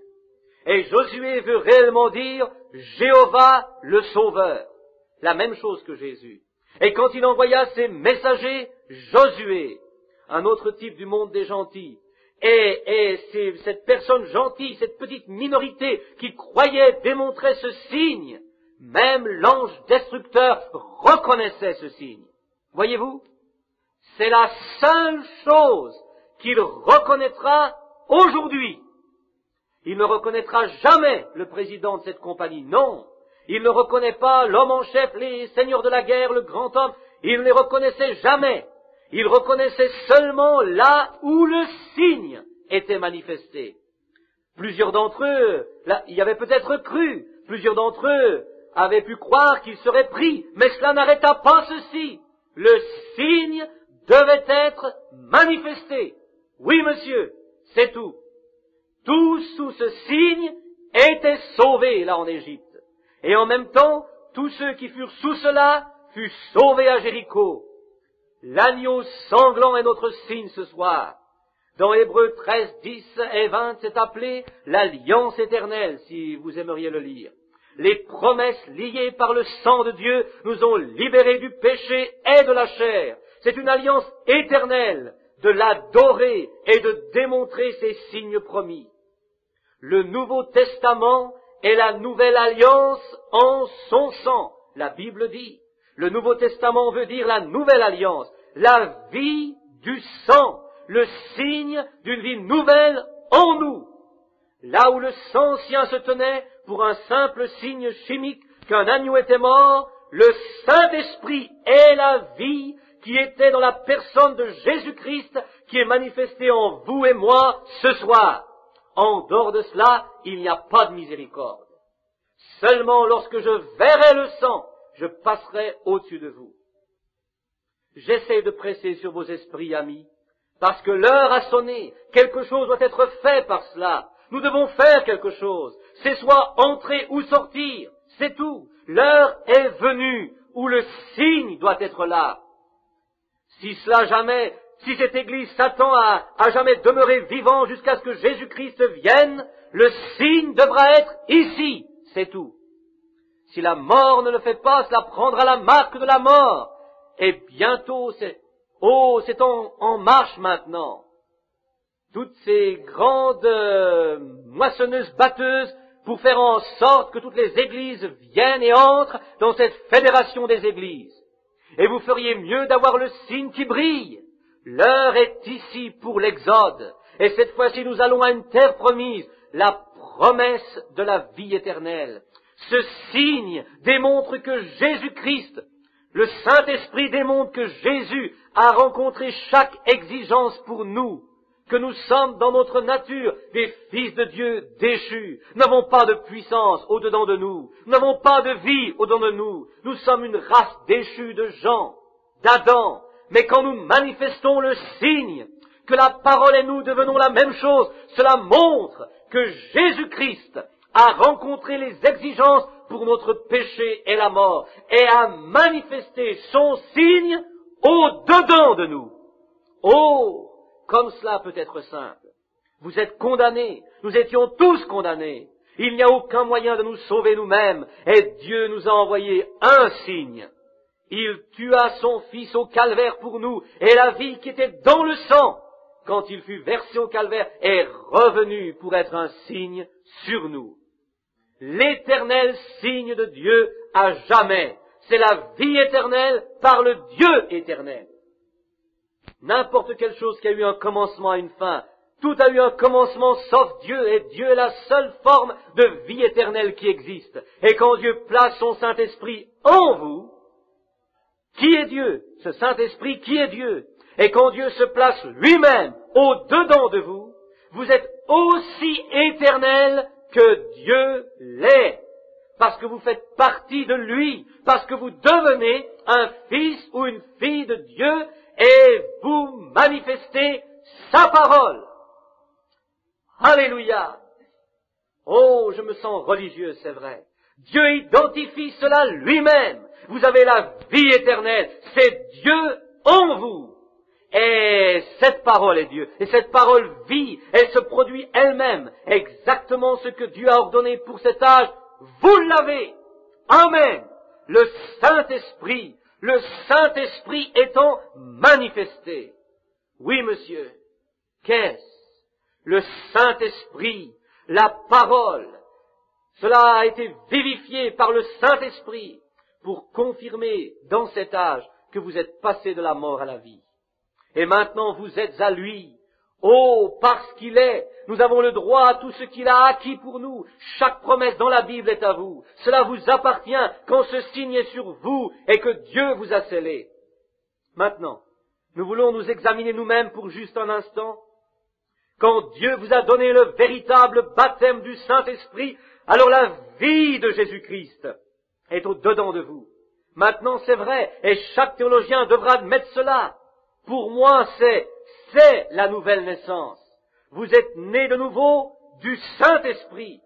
Et Josué veut réellement dire Jéhovah le Sauveur. La même chose que Jésus. Et quand il envoya ses messagers, Josué, un autre type du monde des gentils, et c'est cette personne gentille, cette petite minorité qui croyait démontrer ce signe, même l'ange destructeur reconnaissait ce signe. Voyez-vous? C'est la seule chose qu'il reconnaîtra aujourd'hui. Il ne reconnaîtra jamais le président de cette compagnie, non. Il ne reconnaît pas l'homme en chef, les seigneurs de la guerre, le grand homme. Il ne les reconnaissait jamais. Il reconnaissait seulement là où le signe était manifesté. Plusieurs d'entre eux y avaient peut-être cru. Plusieurs d'entre eux avaient pu croire qu'ils seraient pris. Mais cela n'arrêta pas ceci. le signe devait être manifesté. Oui, monsieur, c'est tout. Tous sous ce signe étaient sauvés là en Égypte. Et en même temps, tous ceux qui furent sous cela furent sauvés à Jéricho. L'agneau sanglant est notre signe ce soir. Dans Hébreux 13, 10 et 20, c'est appelé l'alliance éternelle, si vous aimeriez le lire. Les promesses liées par le sang de Dieu nous ont libérés du péché et de la chair. C'est une alliance éternelle de l'adorer et de démontrer ses signes promis. Le Nouveau Testament est la nouvelle alliance en son sang. La Bible dit. Le Nouveau Testament veut dire la nouvelle alliance, la vie du sang, le signe d'une vie nouvelle en nous. Là où le sang ancien se tenait pour un simple signe chimique qu'un agneau était mort, le Saint-Esprit est la vie qui était dans la personne de Jésus-Christ qui est manifestée en vous et moi ce soir. En dehors de cela, il n'y a pas de miséricorde. Seulement lorsque je verrai le sang, je passerai au-dessus de vous. J'essaie de presser sur vos esprits, amis, parce que l'heure a sonné. Quelque chose doit être fait par cela. Nous devons faire quelque chose. C'est soit entrer ou sortir. C'est tout. L'heure est venue où le signe doit être là. Si cette Église s'attend à jamais demeurer vivant jusqu'à ce que Jésus-Christ vienne, le signe devra être ici. C'est tout. Si la mort ne le fait pas, cela prendra la marque de la mort. Et bientôt, c'est en marche maintenant. Toutes ces grandes moissonneuses batteuses pour faire en sorte que toutes les églises viennent et entrent dans cette fédération des églises. Et vous feriez mieux d'avoir le signe qui brille. L'heure est ici pour l'exode. Et cette fois-ci, nous allons à une terre promise, la promesse de la vie éternelle. Ce signe démontre que Jésus-Christ, le Saint-Esprit démontre que Jésus a rencontré chaque exigence pour nous, que nous sommes dans notre nature des fils de Dieu déchus. Nous n'avons pas de puissance au-dedans de nous. Nous n'avons pas de vie au-dedans de nous. Nous sommes une race déchue de gens, d'Adam. Mais quand nous manifestons le signe, que la parole et nous devenons la même chose, cela montre que Jésus-Christ a rencontré les exigences pour notre péché et la mort, et a manifesté son signe au-dedans de nous. Oh, comme cela peut être simple. Vous êtes condamnés, nous étions tous condamnés. Il n'y a aucun moyen de nous sauver nous-mêmes, et Dieu nous a envoyé un signe. Il tua son Fils au calvaire pour nous, et la vie qui était dans le sang, quand il fut versé au calvaire, est revenue pour être un signe sur nous. L'éternel signe de Dieu à jamais. C'est la vie éternelle par le Dieu éternel. N'importe quelle chose qui a eu un commencement a une fin. Tout a eu un commencement sauf Dieu, et Dieu est la seule forme de vie éternelle qui existe. Et quand Dieu place son Saint-Esprit en vous, qui est Dieu? Ce Saint-Esprit qui est Dieu? Et quand Dieu se place lui-même au-dedans de vous, vous êtes aussi éternel que Dieu l'est, parce que vous faites partie de lui, parce que vous devenez un fils ou une fille de Dieu, et vous manifestez sa parole. Alléluia! Oh, je me sens religieux, c'est vrai. Dieu identifie cela lui-même. Vous avez la vie éternelle. C'est Dieu en vous. Et cette parole est Dieu. Et cette parole vit. Elle se produit elle-même. Exactement ce que Dieu a ordonné pour cet âge. Vous l'avez. Amen. Le Saint-Esprit étant manifesté. Oui, monsieur. Qu'est-ce? Le Saint-Esprit, la parole. Cela a été vivifié par le Saint-Esprit pour confirmer dans cet âge que vous êtes passé de la mort à la vie. Et maintenant vous êtes à lui. Oh, parce qu'il est, nous avons le droit à tout ce qu'il a acquis pour nous. Chaque promesse dans la Bible est à vous. Cela vous appartient quand ce signe est sur vous et que Dieu vous a scellé. Maintenant, nous voulons nous examiner nous-mêmes pour juste un instant. Quand Dieu vous a donné le véritable baptême du Saint-Esprit, alors la vie de Jésus-Christ est au-dedans de vous. Maintenant, c'est vrai, et chaque théologien devra admettre cela. Pour moi, c'est la nouvelle naissance. Vous êtes nés de nouveau du Saint-Esprit.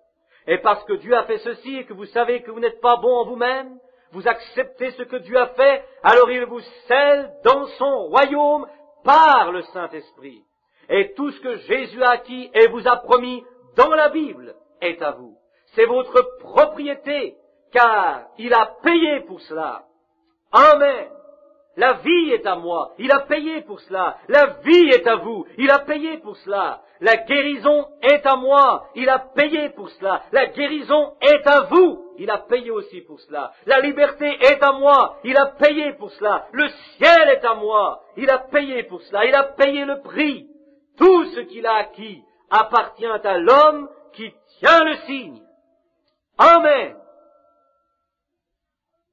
Et parce que Dieu a fait ceci et que vous savez que vous n'êtes pas bon en vous-même, vous acceptez ce que Dieu a fait, alors il vous scelle dans son royaume par le Saint-Esprit. Et tout ce que Jésus a acquis et vous a promis dans la Bible est à vous. C'est votre propriété, car il a payé pour cela. Amen. La vie est à moi, il a payé pour cela. La vie est à vous, il a payé pour cela. La guérison est à moi, il a payé pour cela. La guérison est à vous, il a payé aussi pour cela. La liberté est à moi, il a payé pour cela. Le ciel est à moi, il a payé pour cela. Il a payé le prix. Tout ce qu'il a acquis appartient à l'homme qui tient le signe. Amen.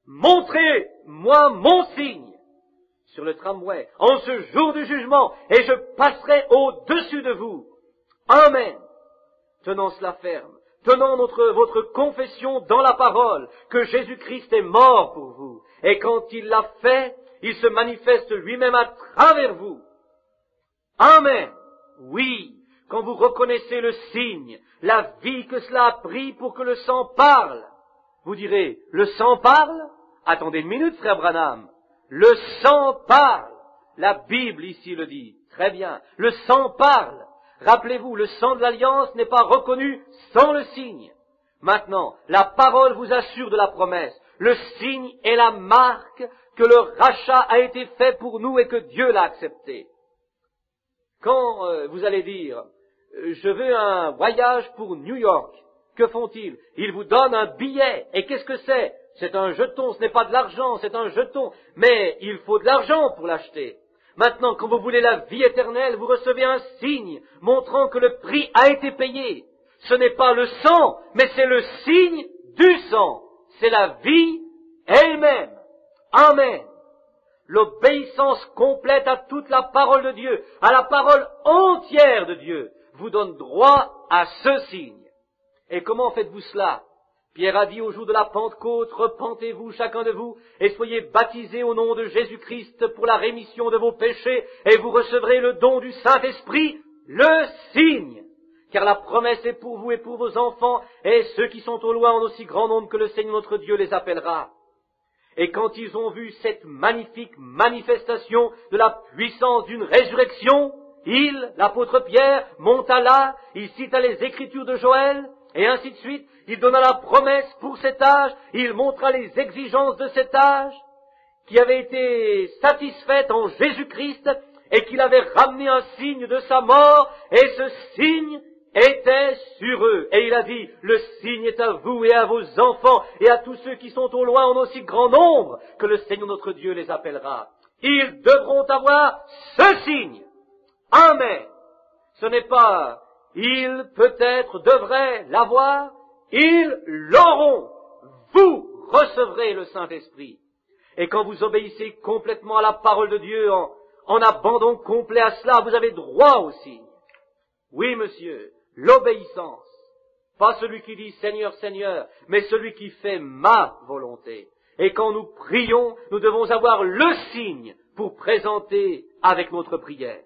Montrez-moi mon signe sur le tramway, en ce jour du jugement, et je passerai au-dessus de vous. Amen. Tenons cela ferme. Tenons votre confession dans la parole, que Jésus-Christ est mort pour vous. Et quand il l'a fait, il se manifeste lui-même à travers vous. Amen. Oui, quand vous reconnaissez le signe, la vie que cela a pris pour que le sang parle. Vous direz, le sang parle? Attendez une minute, frère Branham. Le sang parle. La Bible ici le dit. Très bien. Le sang parle. Rappelez-vous, le sang de l'alliance n'est pas reconnu sans le signe. Maintenant, la parole vous assure de la promesse. Le signe est la marque que le rachat a été fait pour nous et que Dieu l'a accepté. Quand vous allez dire, je veux un voyage pour New York, que font-ils? Ils vous donnent un billet. Et qu'est-ce que c'est? C'est un jeton, ce n'est pas de l'argent, c'est un jeton. Mais il faut de l'argent pour l'acheter. Maintenant, quand vous voulez la vie éternelle, vous recevez un signe montrant que le prix a été payé. Ce n'est pas le sang, mais c'est le signe du sang. C'est la vie elle-même. Amen. L'obéissance complète à toute la parole de Dieu, à la parole entière de Dieu, vous donne droit à ce signe. Et comment faites-vous cela? Pierre a dit au jour de la Pentecôte, repentez-vous chacun de vous et soyez baptisés au nom de Jésus-Christ pour la rémission de vos péchés et vous recevrez le don du Saint-Esprit, le signe. Car la promesse est pour vous et pour vos enfants et ceux qui sont au loin en aussi grand nombre que le Seigneur notre Dieu les appellera. Et quand ils ont vu cette magnifique manifestation de la puissance d'une résurrection, l'apôtre Pierre, monta là, il cita les Écritures de Joël, et ainsi de suite, il donna la promesse pour cet âge, il montra les exigences de cet âge, qui avait été satisfaite en Jésus-Christ, et qu'il avait ramené un signe de sa mort, et ce signe était sur eux. Et il a dit, le signe est à vous et à vos enfants, et à tous ceux qui sont au loin en aussi grand nombre, que le Seigneur notre Dieu les appellera. Ils devront avoir ce signe. Amen. Ce n'est pas ils peut-être devraient l'avoir, ils l'auront. Vous recevrez le Saint-Esprit. Et quand vous obéissez complètement à la parole de Dieu, en abandon complet à cela, vous avez droit au signe. Oui, monsieur, l'obéissance. Pas celui qui dit Seigneur, Seigneur, mais celui qui fait ma volonté. Et quand nous prions, nous devons avoir le signe pour présenter avec notre prière.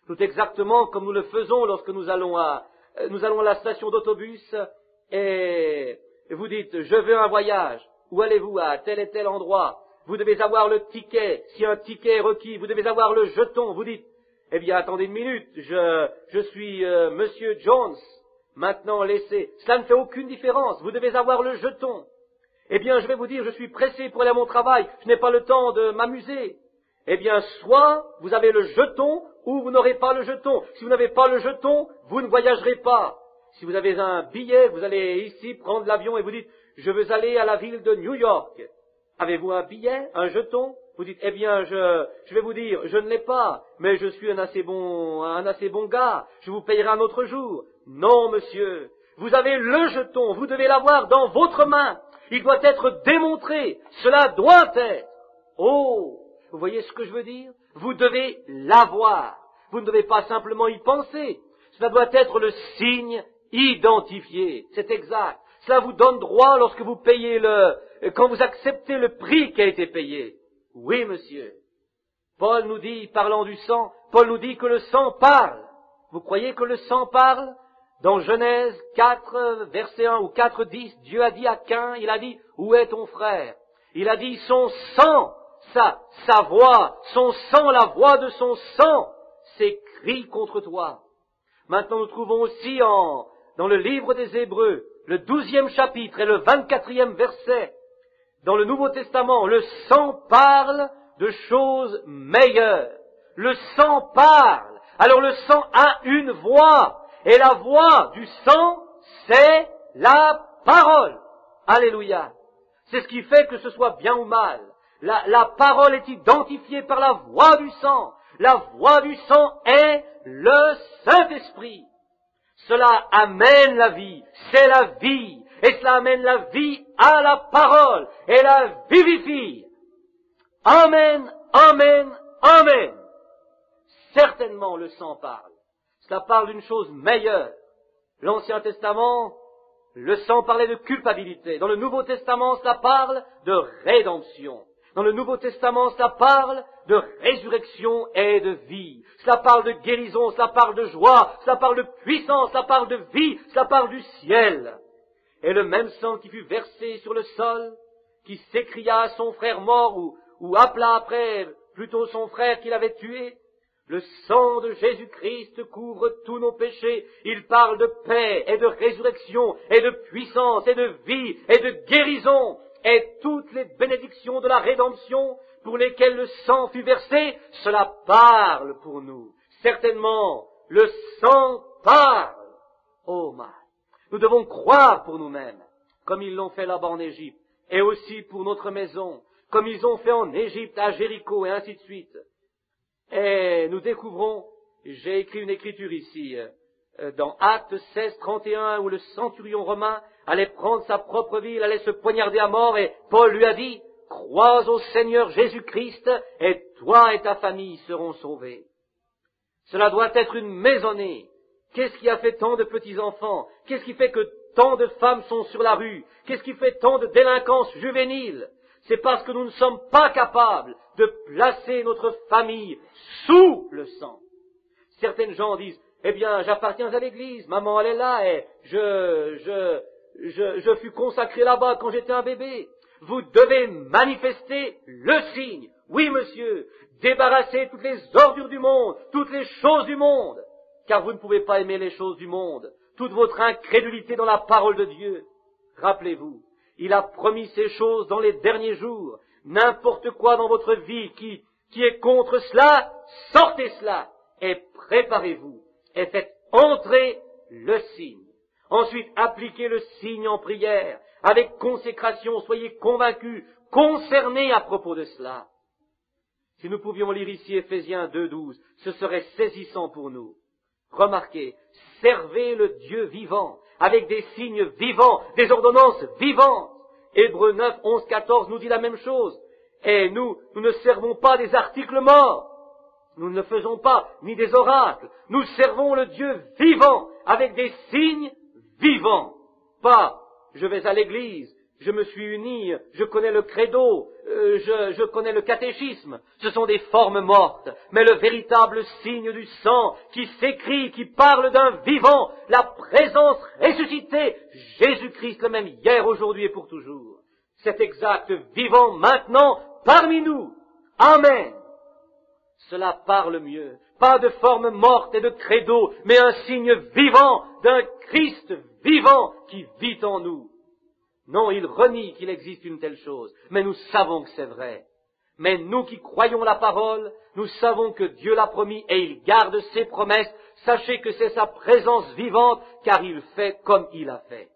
Tout exactement comme nous le faisons lorsque nous allons à la station d'autobus et vous dites, je veux un voyage. Où allez-vous? À tel et tel endroit. Vous devez avoir le ticket. Si un ticket est requis, vous devez avoir le jeton. Vous dites, eh bien, attendez une minute, je suis Monsieur Jones. Maintenant, laissez. Cela ne fait aucune différence. Vous devez avoir le jeton. Eh bien, je vais vous dire, je suis pressé pour aller à mon travail. Je n'ai pas le temps de m'amuser. Eh bien, soit vous avez le jeton, ou vous n'aurez pas le jeton. Si vous n'avez pas le jeton, vous ne voyagerez pas. Si vous avez un billet, vous allez ici prendre l'avion et vous dites, je veux aller à la ville de New York. Avez-vous un billet, un jeton? Vous dites, eh bien, je vais vous dire, je ne l'ai pas, mais je suis un assez bon gars, je vous payerai un autre jour. Non, monsieur, vous avez le jeton, vous devez l'avoir dans votre main. Il doit être démontré, cela doit être. Oh, vous voyez ce que je veux dire? Vous devez l'avoir. Vous ne devez pas simplement y penser. Cela doit être le signe identifié. C'est exact. cela vous donne droit lorsque vous payez quand vous acceptez le prix qui a été payé. Oui, monsieur. Paul nous dit, parlant du sang, Paul nous dit que le sang parle. Vous croyez que le sang parle? Dans Genèse 4, verset 1 ou 4, 10, Dieu a dit à Caïn, il a dit, où est ton frère? Il a dit, son sang, sa voix, son sang, la voix de son sang, s'écrie contre toi. Maintenant, nous trouvons aussi dans le livre des Hébreux, le 12e chapitre et le 24e verset, dans le Nouveau Testament, le sang parle de choses meilleures. Le sang parle. Alors le sang a une voix. Et la voix du sang, c'est la parole. Alléluia. C'est ce qui fait que ce soit bien ou mal. La parole est identifiée par la voix du sang. La voix du sang est le Saint-Esprit. Cela amène la vie. C'est la vie. Et cela amène la vie à la parole. Et la vivifie. Amen, amen, amen. Certainement le sang parle. Cela parle d'une chose meilleure. L'Ancien Testament, le sang parlait de culpabilité. Dans le Nouveau Testament, cela parle de rédemption. Dans le Nouveau Testament, cela parle de résurrection et de vie. Cela parle de guérison, cela parle de joie, cela parle de puissance, cela parle de vie, cela parle du ciel. Et le même sang qui fut versé sur le sol, qui s'écria à son frère mort ou appela après plutôt son frère qui l'avait tué, le sang de Jésus-Christ couvre tous nos péchés. Il parle de paix et de résurrection et de puissance et de vie et de guérison et toutes les bénédictions de la rédemption pour lesquelles le sang fut versé, cela parle pour nous. Certainement, le sang parle. Oh my! Nous devons croire pour nous-mêmes, comme ils l'ont fait là-bas en Égypte, et aussi pour notre maison, comme ils ont fait en Égypte, à Jéricho, et ainsi de suite. Et nous découvrons, j'ai écrit une écriture ici, dans Actes 16, 31, où le centurion romain allait prendre sa propre vie, il allait se poignarder à mort, et Paul lui a dit, crois au Seigneur Jésus-Christ, et toi et ta famille seront sauvés. Cela doit être une maisonnée. Qu'est-ce qui a fait tant de petits-enfants? Qu'est-ce qui fait que tant de femmes sont sur la rue? Qu'est-ce qui fait tant de délinquance juvénile? C'est parce que nous ne sommes pas capables de placer notre famille sous le sang. Certaines gens disent, eh bien, j'appartiens à l'église, maman elle est là, et je fus consacré là-bas quand j'étais un bébé. Vous devez manifester le signe. Oui, monsieur, débarrasser toutes les ordures du monde, toutes les choses du monde, car vous ne pouvez pas aimer les choses du monde, toute votre incrédulité dans la parole de Dieu. Rappelez-vous, il a promis ces choses dans les derniers jours. N'importe quoi dans votre vie qui est contre cela, sortez cela et préparez-vous et faites entrer le signe. Ensuite, appliquez le signe en prière, avec consécration, soyez convaincus, concernés à propos de cela. Si nous pouvions lire ici Éphésiens 2.12, ce serait saisissant pour nous. Remarquez, servez le Dieu vivant, avec des signes vivants, des ordonnances vivantes. Hébreux 9, 11, 14 nous dit la même chose. Et nous ne servons pas des articles morts. Nous ne faisons pas ni des oracles. Nous servons le Dieu vivant, avec des signes vivants. Pas, je vais à l'église, je me suis uni, je connais le credo, je connais le catéchisme. Ce sont des formes mortes. Mais le véritable signe du sang qui s'écrit, qui parle d'un vivant, la présence ressuscitée, Jésus-Christ le même hier, aujourd'hui et pour toujours. Cet exact vivant maintenant parmi nous. Amen. Cela parle mieux. Pas de forme morte et de credo, mais un signe vivant d'un Christ vivant qui vit en nous. Non, il renie qu'il existe une telle chose, mais nous savons que c'est vrai. Mais nous qui croyons la parole, nous savons que Dieu l'a promis et il garde ses promesses. Sachez que c'est sa présence vivante, car il fait comme il a fait.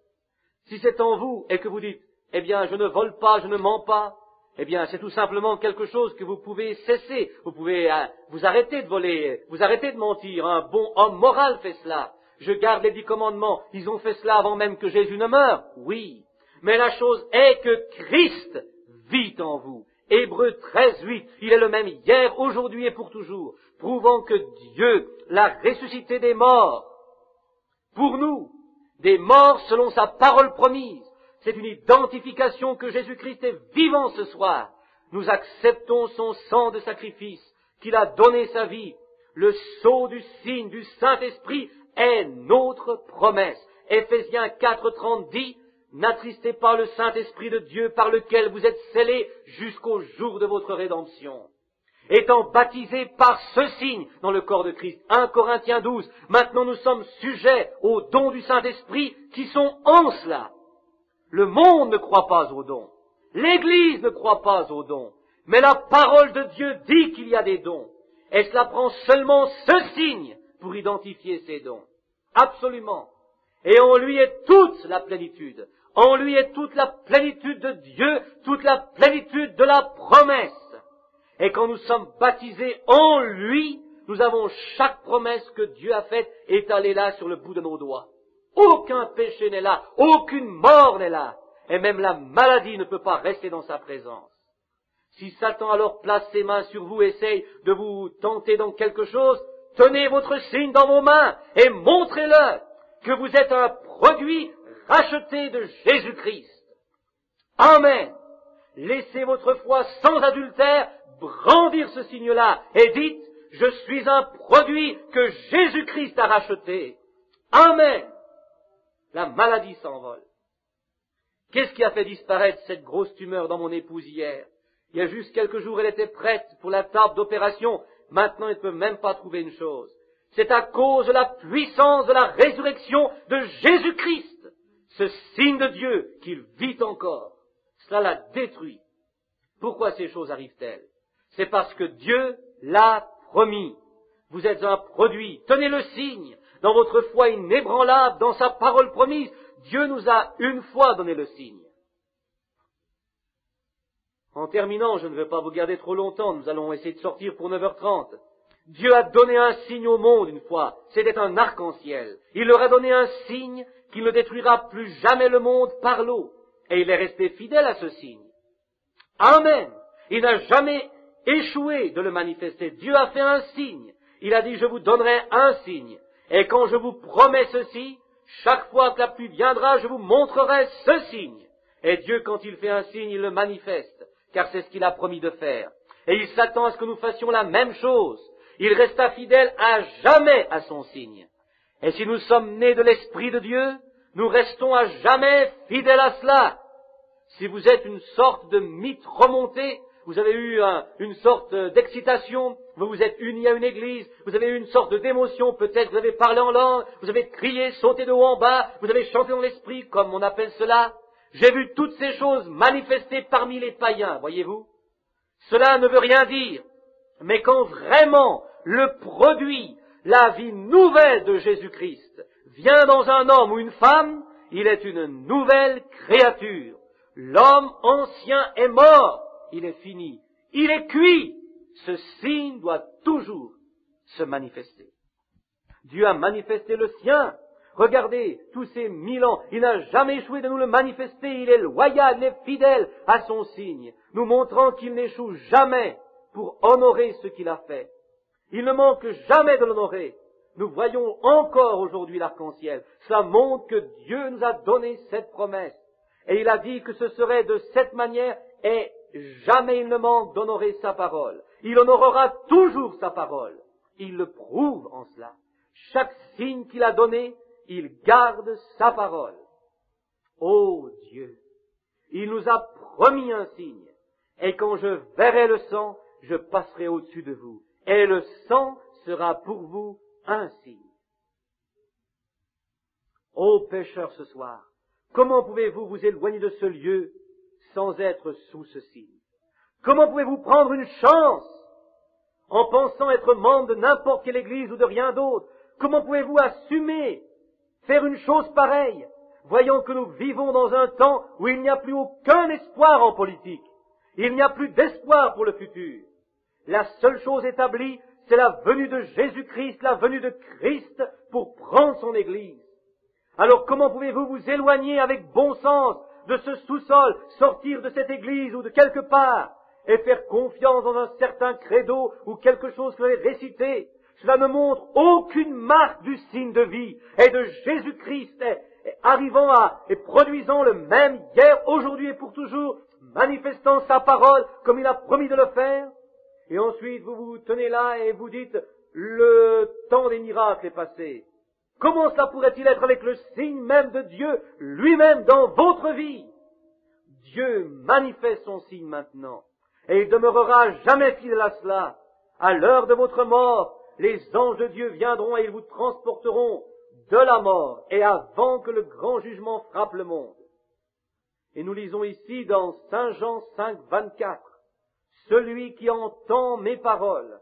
Si c'est en vous et que vous dites, eh bien, je ne vole pas, je ne mens pas, eh bien, c'est tout simplement quelque chose que vous pouvez cesser. Vous pouvez vous arrêter de voler, vous arrêter de mentir. Un bon homme moral fait cela. Je garde les 10 commandements. Ils ont fait cela avant même que Jésus ne meure. Oui. Mais la chose est que Christ vit en vous. Hébreux 13.8, il est le même hier, aujourd'hui et pour toujours, prouvant que Dieu l'a ressuscité des morts pour nous, des morts selon sa parole promise. C'est une identification que Jésus-Christ est vivant ce soir. Nous acceptons son sang de sacrifice, qu'il a donné sa vie. Le sceau du signe du Saint-Esprit est notre promesse. Éphésiens 4:30 dit, n'attristez pas le Saint-Esprit de Dieu par lequel vous êtes scellés jusqu'au jour de votre rédemption. Étant baptisés par ce signe dans le corps de Christ. 1 Corinthiens 12. Maintenant nous sommes sujets aux dons du Saint-Esprit qui sont en cela. Le monde ne croit pas aux dons. L'Église ne croit pas aux dons. Mais la parole de Dieu dit qu'il y a des dons. Et cela prend seulement ce signe pour identifier ces dons. Absolument. Et en lui est toute la plénitude. En lui est toute la plénitude de Dieu, toute la plénitude de la promesse. Et quand nous sommes baptisés en lui, nous avons chaque promesse que Dieu a faite étalée là sur le bout de nos doigts. Aucun péché n'est là, aucune mort n'est là. Et même la maladie ne peut pas rester dans sa présence. Si Satan alors place ses mains sur vous, essaye de vous tenter dans quelque chose, tenez votre signe dans vos mains et montrez-le que vous êtes un produit racheté de Jésus-Christ. Amen. Laissez votre foi sans adultère brandir ce signe-là et dites, je suis un produit que Jésus-Christ a racheté. Amen. La maladie s'envole. Qu'est-ce qui a fait disparaître cette grosse tumeur dans mon épouse hier? Il y a juste quelques jours, elle était prête pour la table d'opération. Maintenant, elle ne peut même pas trouver une chose. C'est à cause de la puissance de la résurrection de Jésus-Christ, ce signe de Dieu qu'il vit encore. Cela l'a détruit. Pourquoi ces choses arrivent-elles? C'est parce que Dieu l'a promis. Vous êtes un produit. Tenez le signe. Dans votre foi inébranlable, dans sa parole promise, Dieu nous a une fois donné le signe. En terminant, je ne vais pas vous garder trop longtemps, nous allons essayer de sortir pour 9h30. Dieu a donné un signe au monde une fois, c'était un arc-en-ciel. Il leur a donné un signe qu'il ne détruira plus jamais le monde par l'eau. Et il est resté fidèle à ce signe. Amen. Il n'a jamais échoué de le manifester. Dieu a fait un signe. Il a dit, je vous donnerai un signe. Et quand je vous promets ceci, chaque fois que la pluie viendra, je vous montrerai ce signe. Et Dieu, quand il fait un signe, il le manifeste, car c'est ce qu'il a promis de faire. Et il s'attend à ce que nous fassions la même chose. Il resta fidèle à jamais à son signe. Et si nous sommes nés de l'Esprit de Dieu, nous restons à jamais fidèles à cela. Si vous êtes une sorte de mythe remonté, vous avez eu une sorte d'excitation, vous vous êtes unis à une église, vous avez eu une sorte d'émotion, peut-être vous avez parlé en langue, vous avez crié, sauté de haut en bas, vous avez chanté dans l'esprit, comme on appelle cela. J'ai vu toutes ces choses manifestées parmi les païens, voyez-vous. Cela ne veut rien dire, mais quand vraiment le produit, la vie nouvelle de Jésus-Christ vient dans un homme ou une femme, il est une nouvelle créature. L'homme ancien est mort. Il est fini. Il est cuit. Ce signe doit toujours se manifester. Dieu a manifesté le sien. Regardez, tous ces 1000 ans, il n'a jamais échoué de nous le manifester. Il est loyal, il est fidèle à son signe, nous montrant qu'il n'échoue jamais pour honorer ce qu'il a fait. Il ne manque jamais de l'honorer. Nous voyons encore aujourd'hui l'arc-en-ciel. Cela montre que Dieu nous a donné cette promesse. Et il a dit que ce serait de cette manière et jamais il ne manque d'honorer sa parole. Il honorera toujours sa parole. Il le prouve en cela. Chaque signe qu'il a donné, il garde sa parole. Ô Dieu, il nous a promis un signe. Et quand je verrai le sang, je passerai au-dessus de vous. Et le sang sera pour vous un signe. Ô pécheurs ce soir, comment pouvez-vous vous éloigner de ce lieu sans être sous ce signe? Comment pouvez-vous prendre une chance en pensant être membre de n'importe quelle église ou de rien d'autre? Comment pouvez-vous assumer faire une chose pareille, voyant que nous vivons dans un temps où il n'y a plus aucun espoir en politique? Il n'y a plus d'espoir pour le futur. La seule chose établie, c'est la venue de Jésus-Christ, la venue de Christ pour prendre son Église. Alors comment pouvez-vous vous éloigner avec bon sens de ce sous-sol, sortir de cette Église ou de quelque part, et faire confiance dans un certain credo ou quelque chose que vous avez récité, cela ne montre aucune marque du signe de vie et de Jésus-Christ arrivant et produisant le même hier, aujourd'hui et pour toujours, manifestant sa parole comme il a promis de le faire. Et ensuite vous vous tenez là et vous dites, le temps des miracles est passé. Comment cela pourrait-il être avec le signe même de Dieu lui-même dans votre vie? Dieu manifeste son signe maintenant, et il demeurera jamais fidèle à cela. À l'heure de votre mort, les anges de Dieu viendront et ils vous transporteront de la mort, et avant que le grand jugement frappe le monde. Et nous lisons ici dans Saint Jean 5, 24, « Celui qui entend mes paroles ».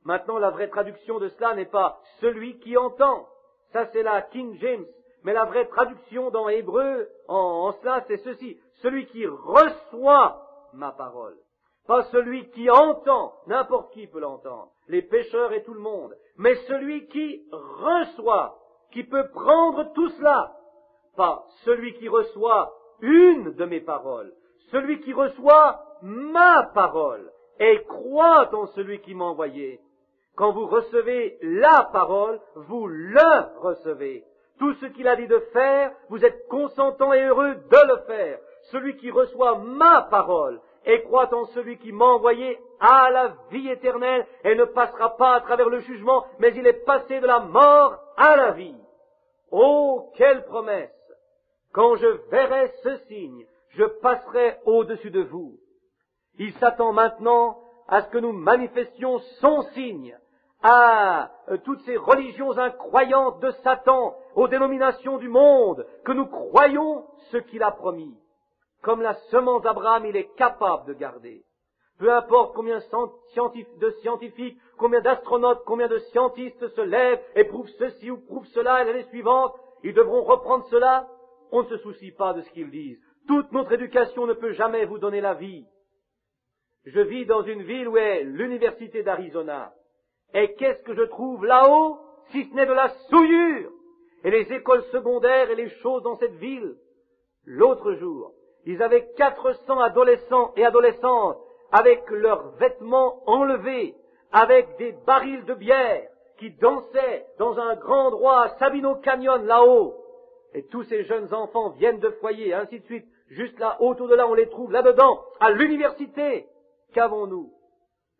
Maintenant, la vraie traduction de cela n'est pas « celui qui entend ». Ça, c'est la King James. Mais la vraie traduction dans Hébreu, en cela, c'est ceci. Celui qui reçoit ma parole. Pas celui qui entend. N'importe qui peut l'entendre. Les pécheurs et tout le monde. Mais celui qui reçoit, qui peut prendre tout cela. Pas celui qui reçoit une de mes paroles. Celui qui reçoit ma parole et croit en celui qui m'a envoyé. Quand vous recevez la parole, vous le recevez. Tout ce qu'il a dit de faire, vous êtes consentant et heureux de le faire. Celui qui reçoit ma parole et croit en celui qui m'a envoyé a la vie éternelle et ne passera pas à travers le jugement, mais il est passé de la mort à la vie. Oh, quelle promesse! Quand je verrai ce signe, je passerai au-dessus de vous. Il s'attend maintenant à ce que nous manifestions son signe à toutes ces religions incroyantes de Satan, aux dénominations du monde, que nous croyons ce qu'il a promis. Comme la semence d'Abraham, il est capable de garder. Peu importe combien de scientifiques, combien d'astronautes, combien de scientistes se lèvent et prouvent ceci ou prouvent cela, et l'année suivante, ils devront reprendre cela. On ne se soucie pas de ce qu'ils disent. Toute notre éducation ne peut jamais vous donner la vie. Je vis dans une ville où est l'université d'Arizona. Et qu'est-ce que je trouve là-haut, si ce n'est de la souillure? Et les écoles secondaires et les choses dans cette ville. L'autre jour, ils avaient 400 adolescents et adolescentes avec leurs vêtements enlevés, avec des barils de bière qui dansaient dans un grand endroit à Sabino Canyon là-haut. Et tous ces jeunes enfants viennent de foyers, et ainsi de suite. Juste là, autour de là, on les trouve là-dedans, à l'université. Qu'avons-nous?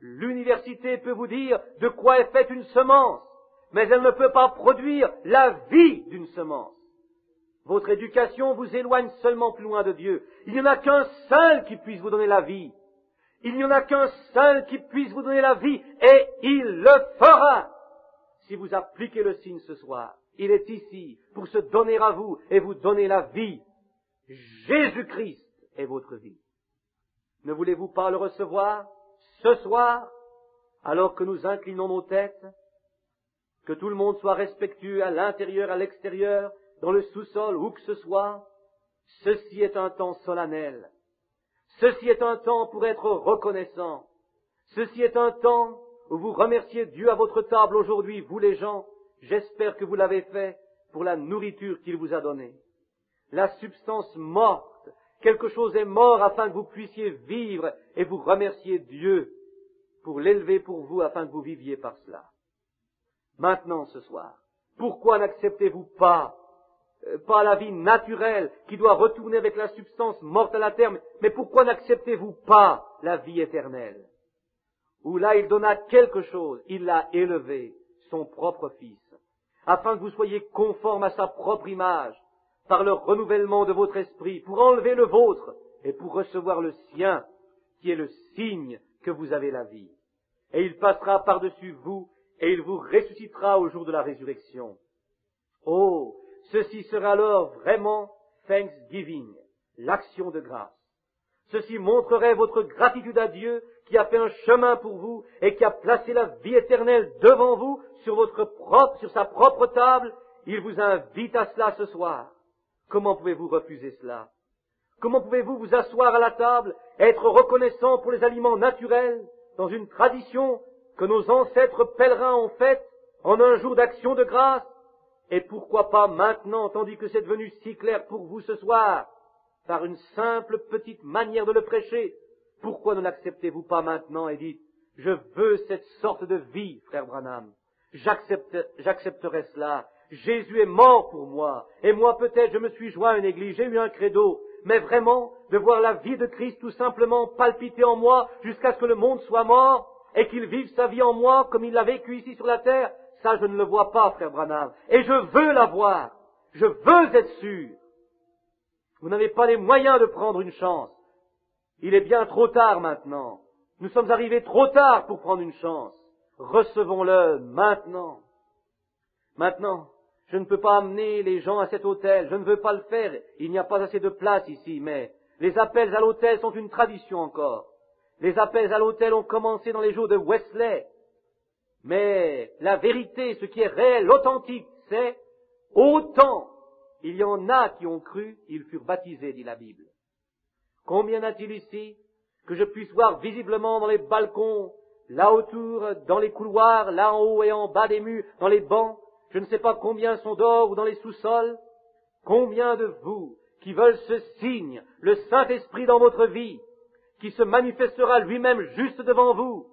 L'université peut vous dire de quoi est faite une semence, mais elle ne peut pas produire la vie d'une semence. Votre éducation vous éloigne seulement plus loin de Dieu. Il n'y en a qu'un seul qui puisse vous donner la vie. Il n'y en a qu'un seul qui puisse vous donner la vie, et il le fera. Si vous appliquez le signe ce soir, il est ici pour se donner à vous et vous donner la vie. Jésus-Christ est votre vie. Ne voulez-vous pas le recevoir ce soir, alors que nous inclinons nos têtes? Que tout le monde soit respectueux à l'intérieur, à l'extérieur, dans le sous-sol, où que ce soit. Ceci est un temps solennel. Ceci est un temps pour être reconnaissant. Ceci est un temps où vous remerciez Dieu à votre table aujourd'hui, vous les gens. J'espère que vous l'avez fait pour la nourriture qu'il vous a donnée. La substance morte, quelque chose est mort afin que vous puissiez vivre et vous remercier Dieu pour l'élever pour vous afin que vous viviez par cela. Maintenant, ce soir, pourquoi n'acceptez-vous pas la vie naturelle qui doit retourner avec la substance morte à la terre, mais pourquoi n'acceptez-vous pas la vie éternelle? Où là, il donna quelque chose, il l'a élevé, son propre Fils, afin que vous soyez conformes à sa propre image, par le renouvellement de votre esprit, pour enlever le vôtre et pour recevoir le sien, qui est le signe que vous avez la vie. Et il passera par-dessus vous, et il vous ressuscitera au jour de la résurrection. Oh, ceci sera alors vraiment Thanksgiving, l'action de grâce. Ceci montrerait votre gratitude à Dieu qui a fait un chemin pour vous et qui a placé la vie éternelle devant vous sur sa propre table. Il vous invite à cela ce soir. Comment pouvez-vous refuser cela? Comment pouvez-vous vous asseoir à la table, être reconnaissant pour les aliments naturels, dans une tradition que nos ancêtres pèlerins ont faite en un jour d'action de grâce? Et pourquoi pas maintenant, tandis que c'est devenu si clair pour vous ce soir, par une simple petite manière de le prêcher, pourquoi ne l'acceptez-vous pas maintenant et dites, je veux cette sorte de vie, frère Branham. j'accepterai cela. Jésus est mort pour moi. Et moi, peut-être, je me suis joint à une église, j'ai eu un credo. Mais vraiment, de voir la vie de Christ tout simplement palpiter en moi jusqu'à ce que le monde soit mort et qu'il vive sa vie en moi comme il l'a vécu ici sur la terre, ça, je ne le vois pas, frère Branham. Et je veux la voir. Je veux être sûr. Vous n'avez pas les moyens de prendre une chance. Il est bien trop tard maintenant. Nous sommes arrivés trop tard pour prendre une chance. Recevons-le maintenant. Maintenant, je ne peux pas amener les gens à cet hôtel. Je ne veux pas le faire. Il n'y a pas assez de place ici, mais les appels à l'hôtel sont une tradition encore. Les appels à l'hôtel ont commencé dans les jours de Wesley. Mais la vérité, ce qui est réel, authentique, c'est autant il y en a qui ont cru, ils furent baptisés, dit la Bible. Combien y a-t-il ici que je puisse voir visiblement dans les balcons, là autour, dans les couloirs, là en haut et en bas des murs, dans les bancs, je ne sais pas combien sont dehors ou dans les sous-sols, combien de vous qui veulent ce signe, le Saint-Esprit dans votre vie, qui se manifestera lui-même juste devant vous,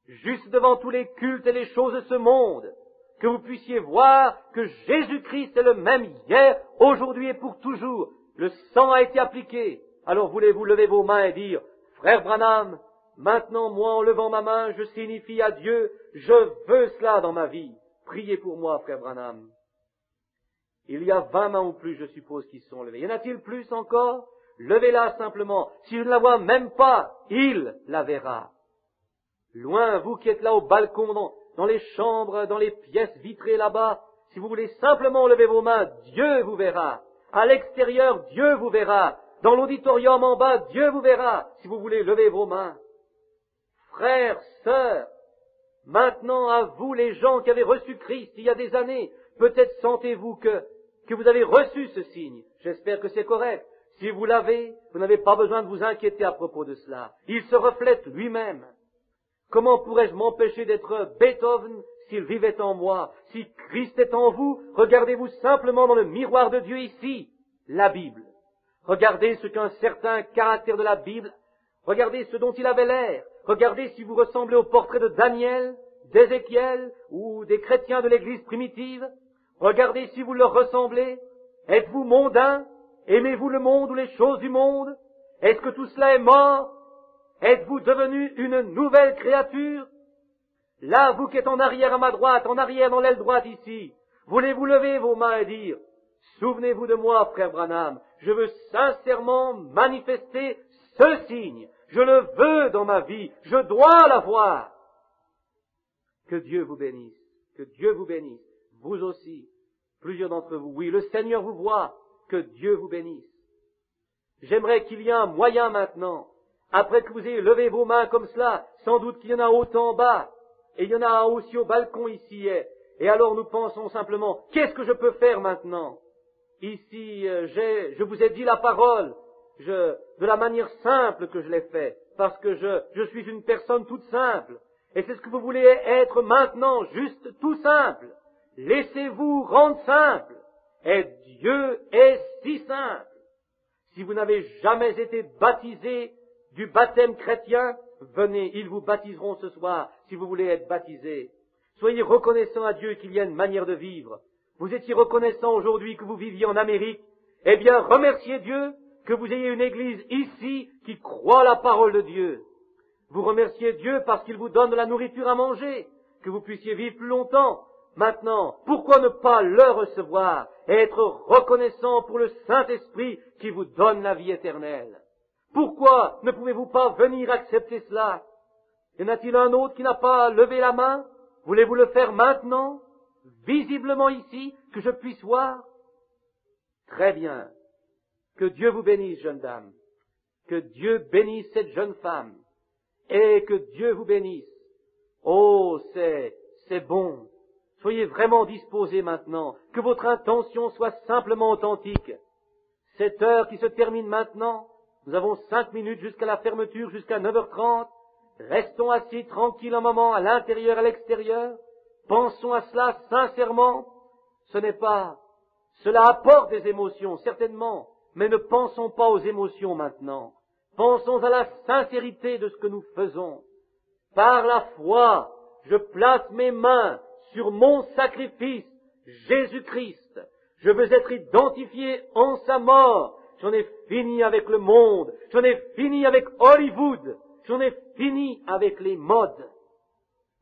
juste devant tous les cultes et les choses de ce monde, que vous puissiez voir que Jésus-Christ est le même hier, aujourd'hui et pour toujours. Le sang a été appliqué. Alors voulez-vous lever vos mains et dire, Frère Branham, maintenant moi en levant ma main, je signifie à Dieu, je veux cela dans ma vie. Priez pour moi, Frère Branham. Il y a 20 mains ou plus, je suppose, qui sont levées. Y en a-t-il plus encore? Levez-la simplement. Si je ne la vois même pas, il la verra. Loin, vous qui êtes là au balcon, dans les chambres, dans les pièces vitrées là-bas, si vous voulez simplement lever vos mains, Dieu vous verra. À l'extérieur, Dieu vous verra. Dans l'auditorium en bas, Dieu vous verra, si vous voulez lever vos mains. Frères, sœurs, maintenant à vous les gens qui avez reçu Christ il y a des années, peut-être sentez-vous que vous avez reçu ce signe. J'espère que c'est correct. Si vous l'avez, vous n'avez pas besoin de vous inquiéter à propos de cela. Il se reflète lui-même. Comment pourrais-je m'empêcher d'être Beethoven s'il vivait en moi? Si Christ est en vous, regardez-vous simplement dans le miroir de Dieu ici, la Bible. Regardez ce qu'un certain caractère de la Bible, regardez ce dont il avait l'air, regardez si vous ressemblez au portrait de Daniel, d'Ézéchiel ou des chrétiens de l'Église primitive. Regardez si vous leur ressemblez. Êtes-vous mondain? Aimez-vous le monde ou les choses du monde? Est-ce que tout cela est mort? Êtes-vous devenu une nouvelle créature? Là, vous qui êtes en arrière à ma droite, en arrière dans l'aile droite ici, voulez-vous lever vos mains et dire, souvenez-vous de moi, frère Branham, je veux sincèrement manifester ce signe. Je le veux dans ma vie, je dois l'avoir. Que Dieu vous bénisse, que Dieu vous bénisse, vous aussi, plusieurs d'entre vous. Oui, le Seigneur vous voit, que Dieu vous bénisse. J'aimerais qu'il y ait un moyen maintenant, après que vous ayez levé vos mains comme cela, sans doute qu'il y en a haut en bas, et il y en a aussi au balcon ici. Et alors nous pensons simplement, qu'est-ce que je peux faire maintenant? Ici, je vous ai dit la parole, de la manière simple que je l'ai fait, parce que je suis une personne toute simple. Et c'est ce que vous voulez être maintenant, juste tout simple. Laissez-vous rendre simple. Et Dieu est si simple. Si vous n'avez jamais été baptisé du baptême chrétien, venez, ils vous baptiseront ce soir, si vous voulez être baptisé. Soyez reconnaissants à Dieu qu'il y a une manière de vivre. Vous étiez reconnaissant aujourd'hui que vous viviez en Amérique. Eh bien, remerciez Dieu que vous ayez une église ici qui croit la parole de Dieu. Vous remerciez Dieu parce qu'il vous donne de la nourriture à manger, que vous puissiez vivre plus longtemps. Maintenant, pourquoi ne pas le recevoir et être reconnaissant pour le Saint-Esprit qui vous donne la vie éternelle? Pourquoi ne pouvez-vous pas venir accepter cela? Y en a-t-il un autre qui n'a pas levé la main? Voulez-vous le faire maintenant, visiblement ici, que je puisse voir? Très bien. Que Dieu vous bénisse, jeune dame. Que Dieu bénisse cette jeune femme. Et que Dieu vous bénisse. Oh, c'est bon. Soyez vraiment disposés maintenant. Que votre intention soit simplement authentique. Cette heure qui se termine maintenant, nous avons 5 minutes jusqu'à la fermeture, jusqu'à 9h30. Restons assis tranquilles un moment, à l'intérieur, à l'extérieur. Pensons à cela sincèrement. Cela apporte des émotions, certainement, mais ne pensons pas aux émotions maintenant. Pensons à la sincérité de ce que nous faisons. Par la foi, je place mes mains sur mon sacrifice, Jésus-Christ. Je veux être identifié en sa mort. J'en ai fini avec le monde. J'en ai fini avec Hollywood. J'en ai fini avec les modes.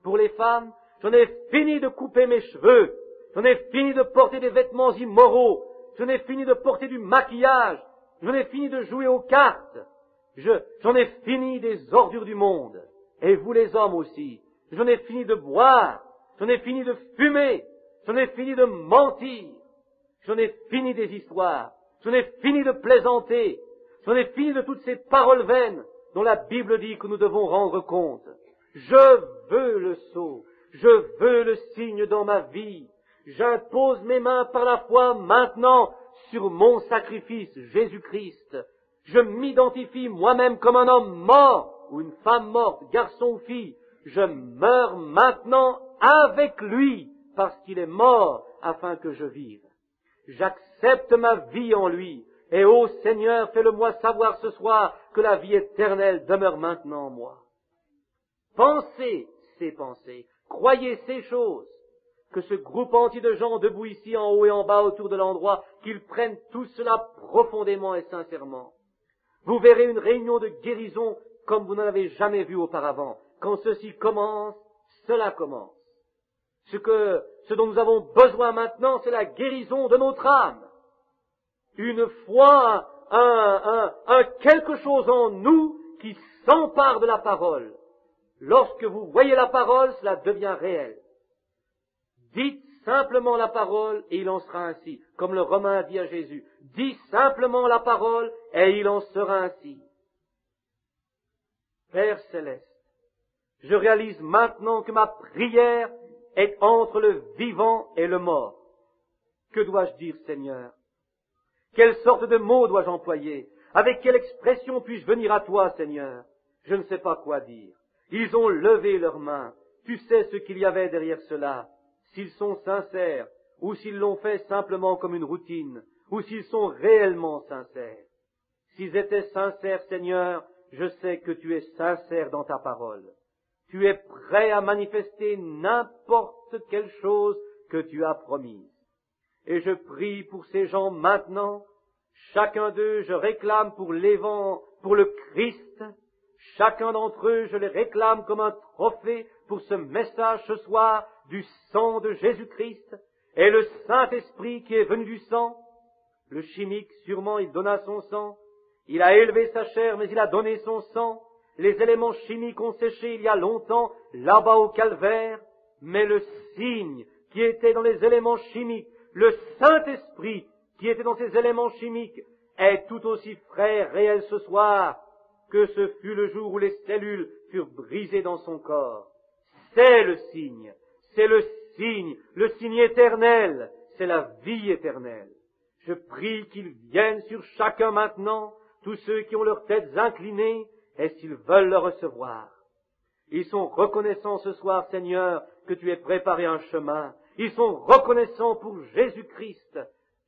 Pour les femmes, j'en ai fini de couper mes cheveux. J'en ai fini de porter des vêtements immoraux. J'en ai fini de porter du maquillage. J'en ai fini de jouer aux cartes. J'en ai fini des ordures du monde. Et vous les hommes aussi. J'en ai fini de boire. J'en ai fini de fumer. J'en ai fini de mentir. J'en ai fini des histoires. J'en ai fini de plaisanter. J'en ai fini de toutes ces paroles vaines dont la Bible dit que nous devons rendre compte. Je veux le sceau. Je veux le signe dans ma vie. J'impose mes mains par la foi maintenant sur mon sacrifice, Jésus-Christ. Je m'identifie moi-même comme un homme mort ou une femme morte, garçon ou fille. Je meurs maintenant avec lui parce qu'il est mort afin que je vive. J'accepte ma vie en lui. Et ô Seigneur, fais-le-moi savoir ce soir que la vie éternelle demeure maintenant en moi. Pensez ces pensées, croyez ces choses, que ce groupe entier de gens debout ici en haut et en bas autour de l'endroit, qu'ils prennent tout cela profondément et sincèrement. Vous verrez une réunion de guérison comme vous n'en avez jamais vu auparavant. Quand ceci commence, cela commence. Ce dont nous avons besoin maintenant, c'est la guérison de notre âme. Une foi, un quelque chose en nous qui s'empare de la parole. Lorsque vous voyez la parole, cela devient réel. Dites simplement la parole et il en sera ainsi. Comme le Romain dit à Jésus, dis simplement la parole et il en sera ainsi. Père céleste, je réalise maintenant que ma prière est entre le vivant et le mort. Que dois-je dire, Seigneur? Quelle sorte de mots dois-je employer? Avec quelle expression puis-je venir à toi, Seigneur? Je ne sais pas quoi dire. Ils ont levé leurs mains. Tu sais ce qu'il y avait derrière cela. S'ils sont sincères, ou s'ils l'ont fait simplement comme une routine, ou s'ils sont réellement sincères. S'ils étaient sincères, Seigneur, je sais que tu es sincère dans ta parole. Tu es prêt à manifester n'importe quelle chose que tu as promise. Et je prie pour ces gens maintenant, chacun d'eux je réclame pour le Christ, chacun d'entre eux je les réclame comme un trophée pour ce message ce soir du sang de Jésus-Christ et le Saint-Esprit qui est venu du sang. Le chimique, sûrement, il donna son sang, il a élevé sa chair, mais il a donné son sang. Les éléments chimiques ont séché il y a longtemps, là-bas au calvaire, mais le signe qui était dans les éléments chimiques, le Saint-Esprit qui était dans ces éléments chimiques, est tout aussi frais et réel ce soir que ce fut le jour où les cellules furent brisées dans son corps. C'est le signe éternel, c'est la vie éternelle. Je prie qu'ils viennent sur chacun maintenant, tous ceux qui ont leurs têtes inclinées, et s'ils veulent le recevoir. Ils sont reconnaissants ce soir, Seigneur, que tu aies préparé un chemin. Ils sont reconnaissants pour Jésus-Christ,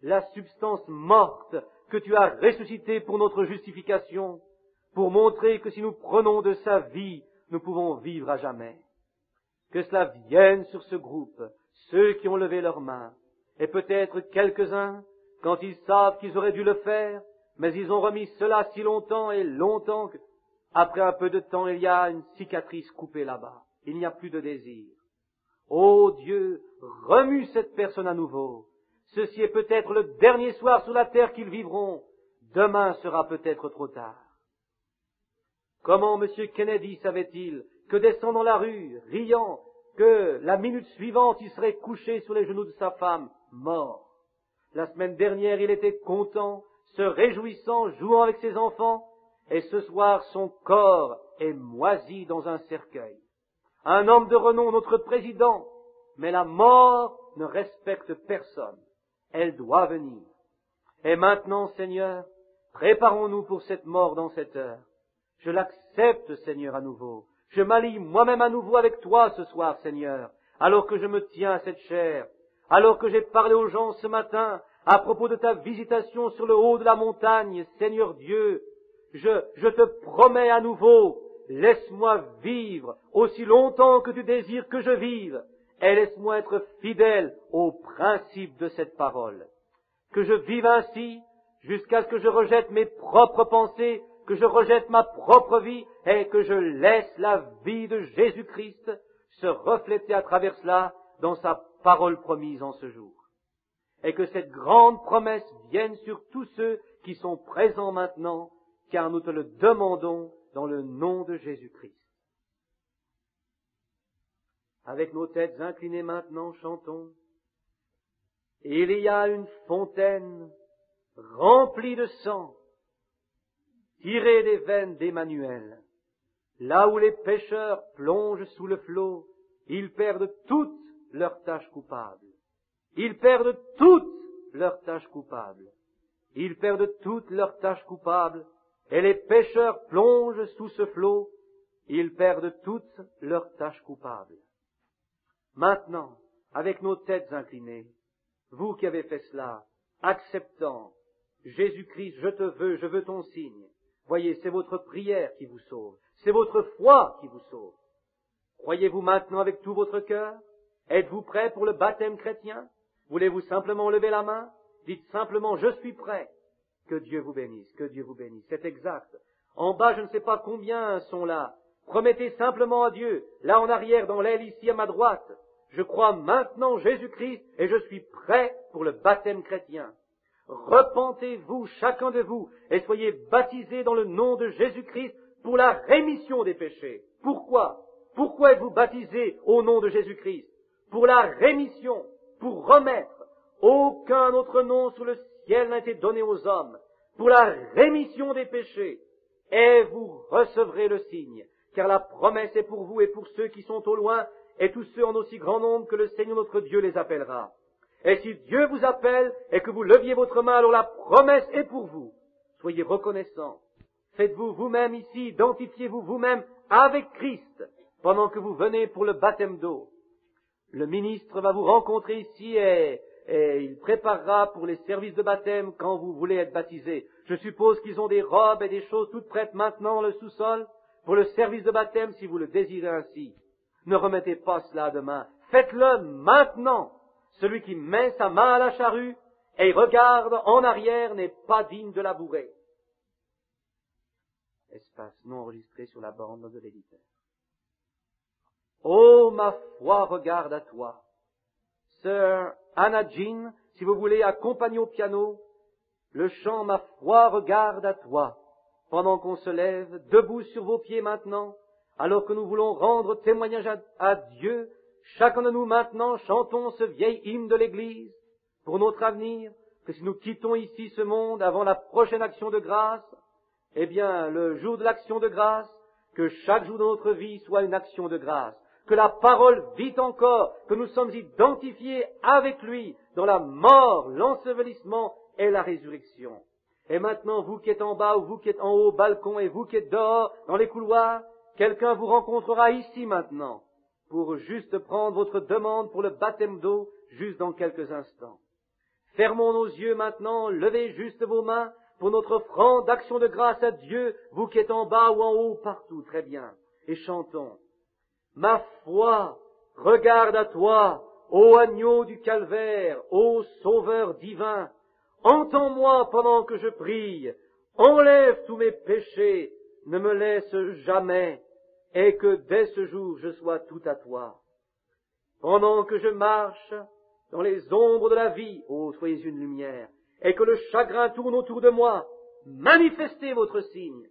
la substance morte que tu as ressuscitée pour notre justification, pour montrer que si nous prenons de sa vie, nous pouvons vivre à jamais. Que cela vienne sur ce groupe, ceux qui ont levé leurs mains, et peut-être quelques-uns, quand ils savent qu'ils auraient dû le faire, mais ils ont remis cela si longtemps et longtemps que, après un peu de temps, il y a une cicatrice coupée là-bas. Il n'y a plus de désir. Ô Dieu, remue cette personne à nouveau. Ceci est peut-être le dernier soir sur la terre qu'ils vivront. Demain sera peut-être trop tard. Comment M. Kennedy savait-il que descendant la rue, riant, que la minute suivante il serait couché sur les genoux de sa femme, mort? La semaine dernière, il était content, se réjouissant, jouant avec ses enfants, et ce soir, son corps est moisi dans un cercueil. Un homme de renom, notre président, mais la mort ne respecte personne. Elle doit venir. Et maintenant, Seigneur, préparons-nous pour cette mort dans cette heure. Je l'accepte, Seigneur, à nouveau. Je m'allie moi-même à nouveau avec toi ce soir, Seigneur, alors que je me tiens à cette chaire, alors que j'ai parlé aux gens ce matin à propos de ta visitation sur le haut de la montagne, Seigneur Dieu. Je te promets à nouveau, laisse-moi vivre aussi longtemps que tu désires que je vive, et laisse-moi être fidèle au principe de cette parole. Que je vive ainsi jusqu'à ce que je rejette mes propres pensées, que je rejette ma propre vie et que je laisse la vie de Jésus-Christ se refléter à travers cela dans sa parole promise en ce jour. Et que cette grande promesse vienne sur tous ceux qui sont présents maintenant, car nous te le demandons dans le nom de Jésus-Christ. Avec nos têtes inclinées maintenant, chantons. Il y a une fontaine remplie de sang, tirée des veines d'Emmanuel. Là où les pécheurs plongent sous le flot, ils perdent toutes leurs tâches coupables. Ils perdent toutes leurs tâches coupables. Ils perdent toutes leurs tâches coupables, et les pécheurs plongent sous ce flot, ils perdent toutes leurs tâches coupables. Maintenant, avec nos têtes inclinées, vous qui avez fait cela, acceptant, Jésus-Christ, je veux ton signe. Voyez, c'est votre prière qui vous sauve. C'est votre foi qui vous sauve. Croyez-vous maintenant avec tout votre cœur? Êtes-vous prêt pour le baptême chrétien? Voulez-vous simplement lever la main? Dites simplement, je suis prêt. Que Dieu vous bénisse, que Dieu vous bénisse. C'est exact. En bas, je ne sais pas combien sont là. Promettez simplement à Dieu, là en arrière, dans l'aile ici à ma droite, je crois maintenant Jésus-Christ et je suis prêt pour le baptême chrétien. Repentez-vous, chacun de vous, et soyez baptisés dans le nom de Jésus-Christ pour la rémission des péchés. Pourquoi? Pourquoi êtes-vous baptisés au nom de Jésus-Christ? Pour la rémission, pour remettre. Aucun autre nom sous le ciel n'a été donné aux hommes. Pour la rémission des péchés. Et vous recevrez le signe, car la promesse est pour vous et pour ceux qui sont au loin, et tous ceux en aussi grand nombre que le Seigneur notre Dieu les appellera. Et si Dieu vous appelle et que vous leviez votre main, alors la promesse est pour vous. Soyez reconnaissants. Faites-vous vous-même ici, identifiez-vous vous-même avec Christ pendant que vous venez pour le baptême d'eau. Le ministre va vous rencontrer ici et il préparera pour les services de baptême quand vous voulez être baptisé. Je suppose qu'ils ont des robes et des choses toutes prêtes maintenant dans le sous-sol pour le service de baptême si vous le désirez ainsi. Ne remettez pas cela demain. Faites-le maintenant. Celui qui met sa main à la charrue et regarde en arrière n'est pas digne de la bourrer. Espace non enregistré sur la bande de l'éditeur. Oh, ma foi regarde à toi. Sœur Anna Jean, si vous voulez accompagner au piano, le chant Ma foi regarde à toi, pendant qu'on se lève, debout sur vos pieds maintenant, alors que nous voulons rendre témoignage à Dieu, chacun de nous maintenant chantons ce vieil hymne de l'Église pour notre avenir, que si nous quittons ici ce monde avant la prochaine action de grâce, eh bien, le jour de l'action de grâce, que chaque jour de notre vie soit une action de grâce, que la parole vit encore, que nous sommes identifiés avec lui dans la mort, l'ensevelissement et la résurrection. Et maintenant, vous qui êtes en bas ou vous qui êtes en haut au balcon et vous qui êtes dehors dans les couloirs, quelqu'un vous rencontrera ici maintenant pour juste prendre votre demande pour le baptême d'eau juste dans quelques instants. Fermons nos yeux maintenant, levez juste vos mains pour notre offrande d'action de grâce à Dieu, vous qui êtes en bas ou en haut, partout, très bien, et chantons. Ma foi regarde à toi, ô agneau du calvaire, ô sauveur divin, entends-moi pendant que je prie, enlève tous mes péchés, ne me laisse jamais, et que dès ce jour je sois tout à toi. Pendant que je marche dans les ombres de la vie, ô soyez une lumière, et que le chagrin tourne autour de moi, manifestez votre signe.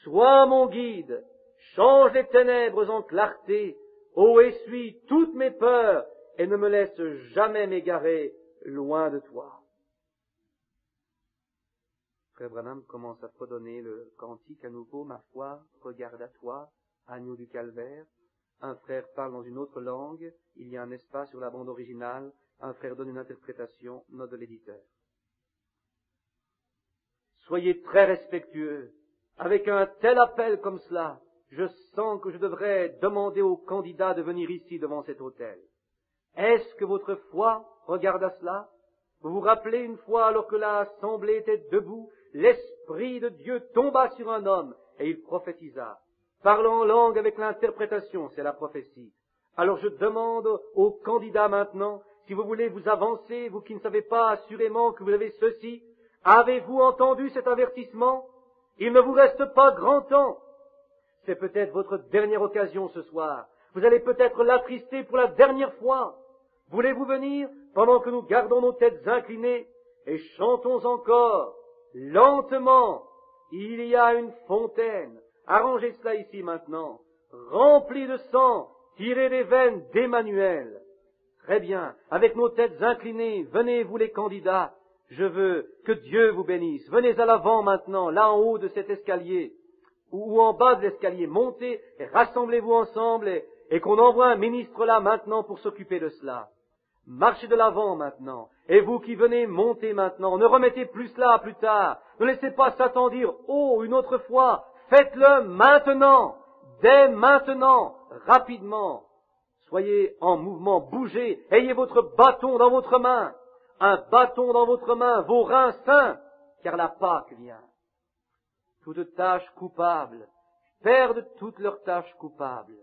Sois mon guide, change les ténèbres en clarté, ô essuie toutes mes peurs, et ne me laisse jamais m'égarer loin de toi. Frère Branham commence à fredonner le cantique à nouveau, ma foi, regarde à toi, agneau du calvaire. Un frère parle dans une autre langue, il y a un espace sur la bande originale, un frère donne une interprétation, note de l'éditeur. Soyez très respectueux. Avec un tel appel comme cela, je sens que je devrais demander aux candidats de venir ici devant cet autel. Est-ce que votre foi regarde à cela? Vous vous rappelez une fois, alors que l'assemblée était debout, l'Esprit de Dieu tomba sur un homme et il prophétisa. Parlant en langue avec l'interprétation, c'est la prophétie. Alors je demande aux candidats maintenant, si vous voulez vous avancer, vous qui ne savez pas assurément que vous avez ceci, avez-vous entendu cet avertissement? Il ne vous reste pas grand temps. C'est peut-être votre dernière occasion ce soir. Vous allez peut-être l'attrister pour la dernière fois. Voulez-vous venir pendant que nous gardons nos têtes inclinées et chantons encore, lentement, il y a une fontaine. Arrangez cela ici maintenant, remplie de sang, tiré des veines d'Emmanuel. Très bien, avec nos têtes inclinées, venez vous les candidats. Je veux que Dieu vous bénisse. Venez à l'avant maintenant, là en haut de cet escalier, ou en bas de l'escalier. Montez et rassemblez-vous ensemble et qu'on envoie un ministre là maintenant pour s'occuper de cela. Marchez de l'avant maintenant. Et vous qui venez, montez maintenant. Ne remettez plus cela à plus tard. Ne laissez pas Satan dire, oh, une autre fois. Faites-le maintenant, dès maintenant, rapidement. Soyez en mouvement, bougez, ayez votre bâton dans votre main. Un bâton dans votre main, vos reins saints, car la Pâque vient. Toute tâche coupable, perdent toutes leurs tâches coupables.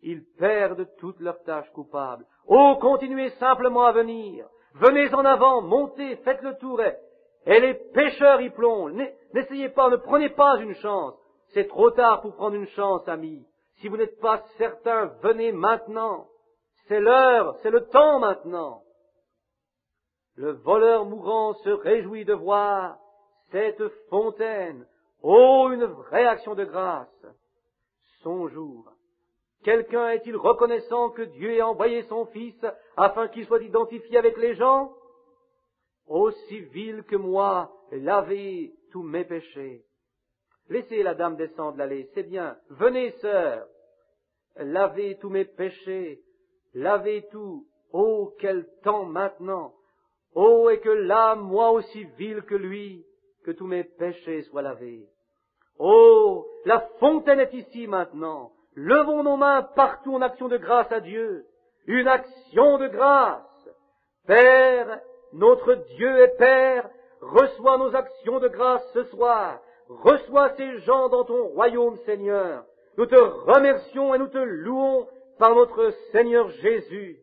Ils perdent toutes leurs tâches coupables. Oh, continuez simplement à venir. Venez en avant, montez, faites le tour. Et les pécheurs y plongent. N'essayez pas, ne prenez pas une chance. C'est trop tard pour prendre une chance, amis. Si vous n'êtes pas certain, venez maintenant. C'est l'heure, c'est le temps maintenant. Le voleur mourant se réjouit de voir cette fontaine. Oh, une vraie action de grâce. Son jour. Quelqu'un est-il reconnaissant que Dieu ait envoyé son Fils afin qu'il soit identifié avec les gens? Aussi vil que moi, lavez tous mes péchés. Laissez la dame descendre l'allée, c'est bien. Venez, sœurs. Lavez tous mes péchés. Lavez tout. Oh, quel temps maintenant. Oh, et que là, moi aussi vil que lui, que tous mes péchés soient lavés. Oh, la fontaine est ici maintenant. Levons nos mains partout en action de grâce à Dieu. Une action de grâce. Père, notre Dieu et Père, reçois nos actions de grâce ce soir. Reçois ces gens dans ton royaume, Seigneur. Nous te remercions et nous te louons par notre Seigneur Jésus.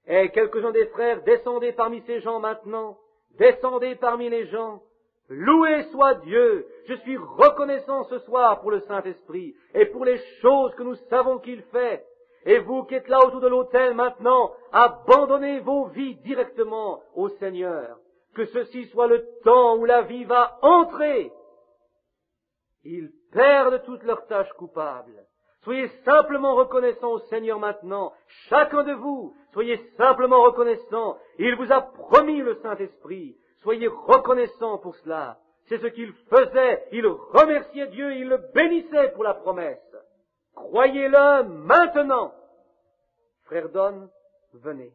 Et quelques-uns des frères, descendez parmi ces gens maintenant. Descendez parmi les gens. Loué soit Dieu. Je suis reconnaissant ce soir pour le Saint-Esprit et pour les choses que nous savons qu'il fait. Et vous qui êtes là autour de l'autel maintenant, abandonnez vos vies directement au Seigneur. Que ceci soit le temps où la vie va entrer. Ils perdent toutes leurs tâches coupables. Soyez simplement reconnaissants au Seigneur maintenant. Chacun de vous, soyez simplement reconnaissants. Il vous a promis le Saint-Esprit. Soyez reconnaissants pour cela. C'est ce qu'il faisait. Il remerciait Dieu, il le bénissait pour la promesse. Croyez-le maintenant. Frère Don, venez.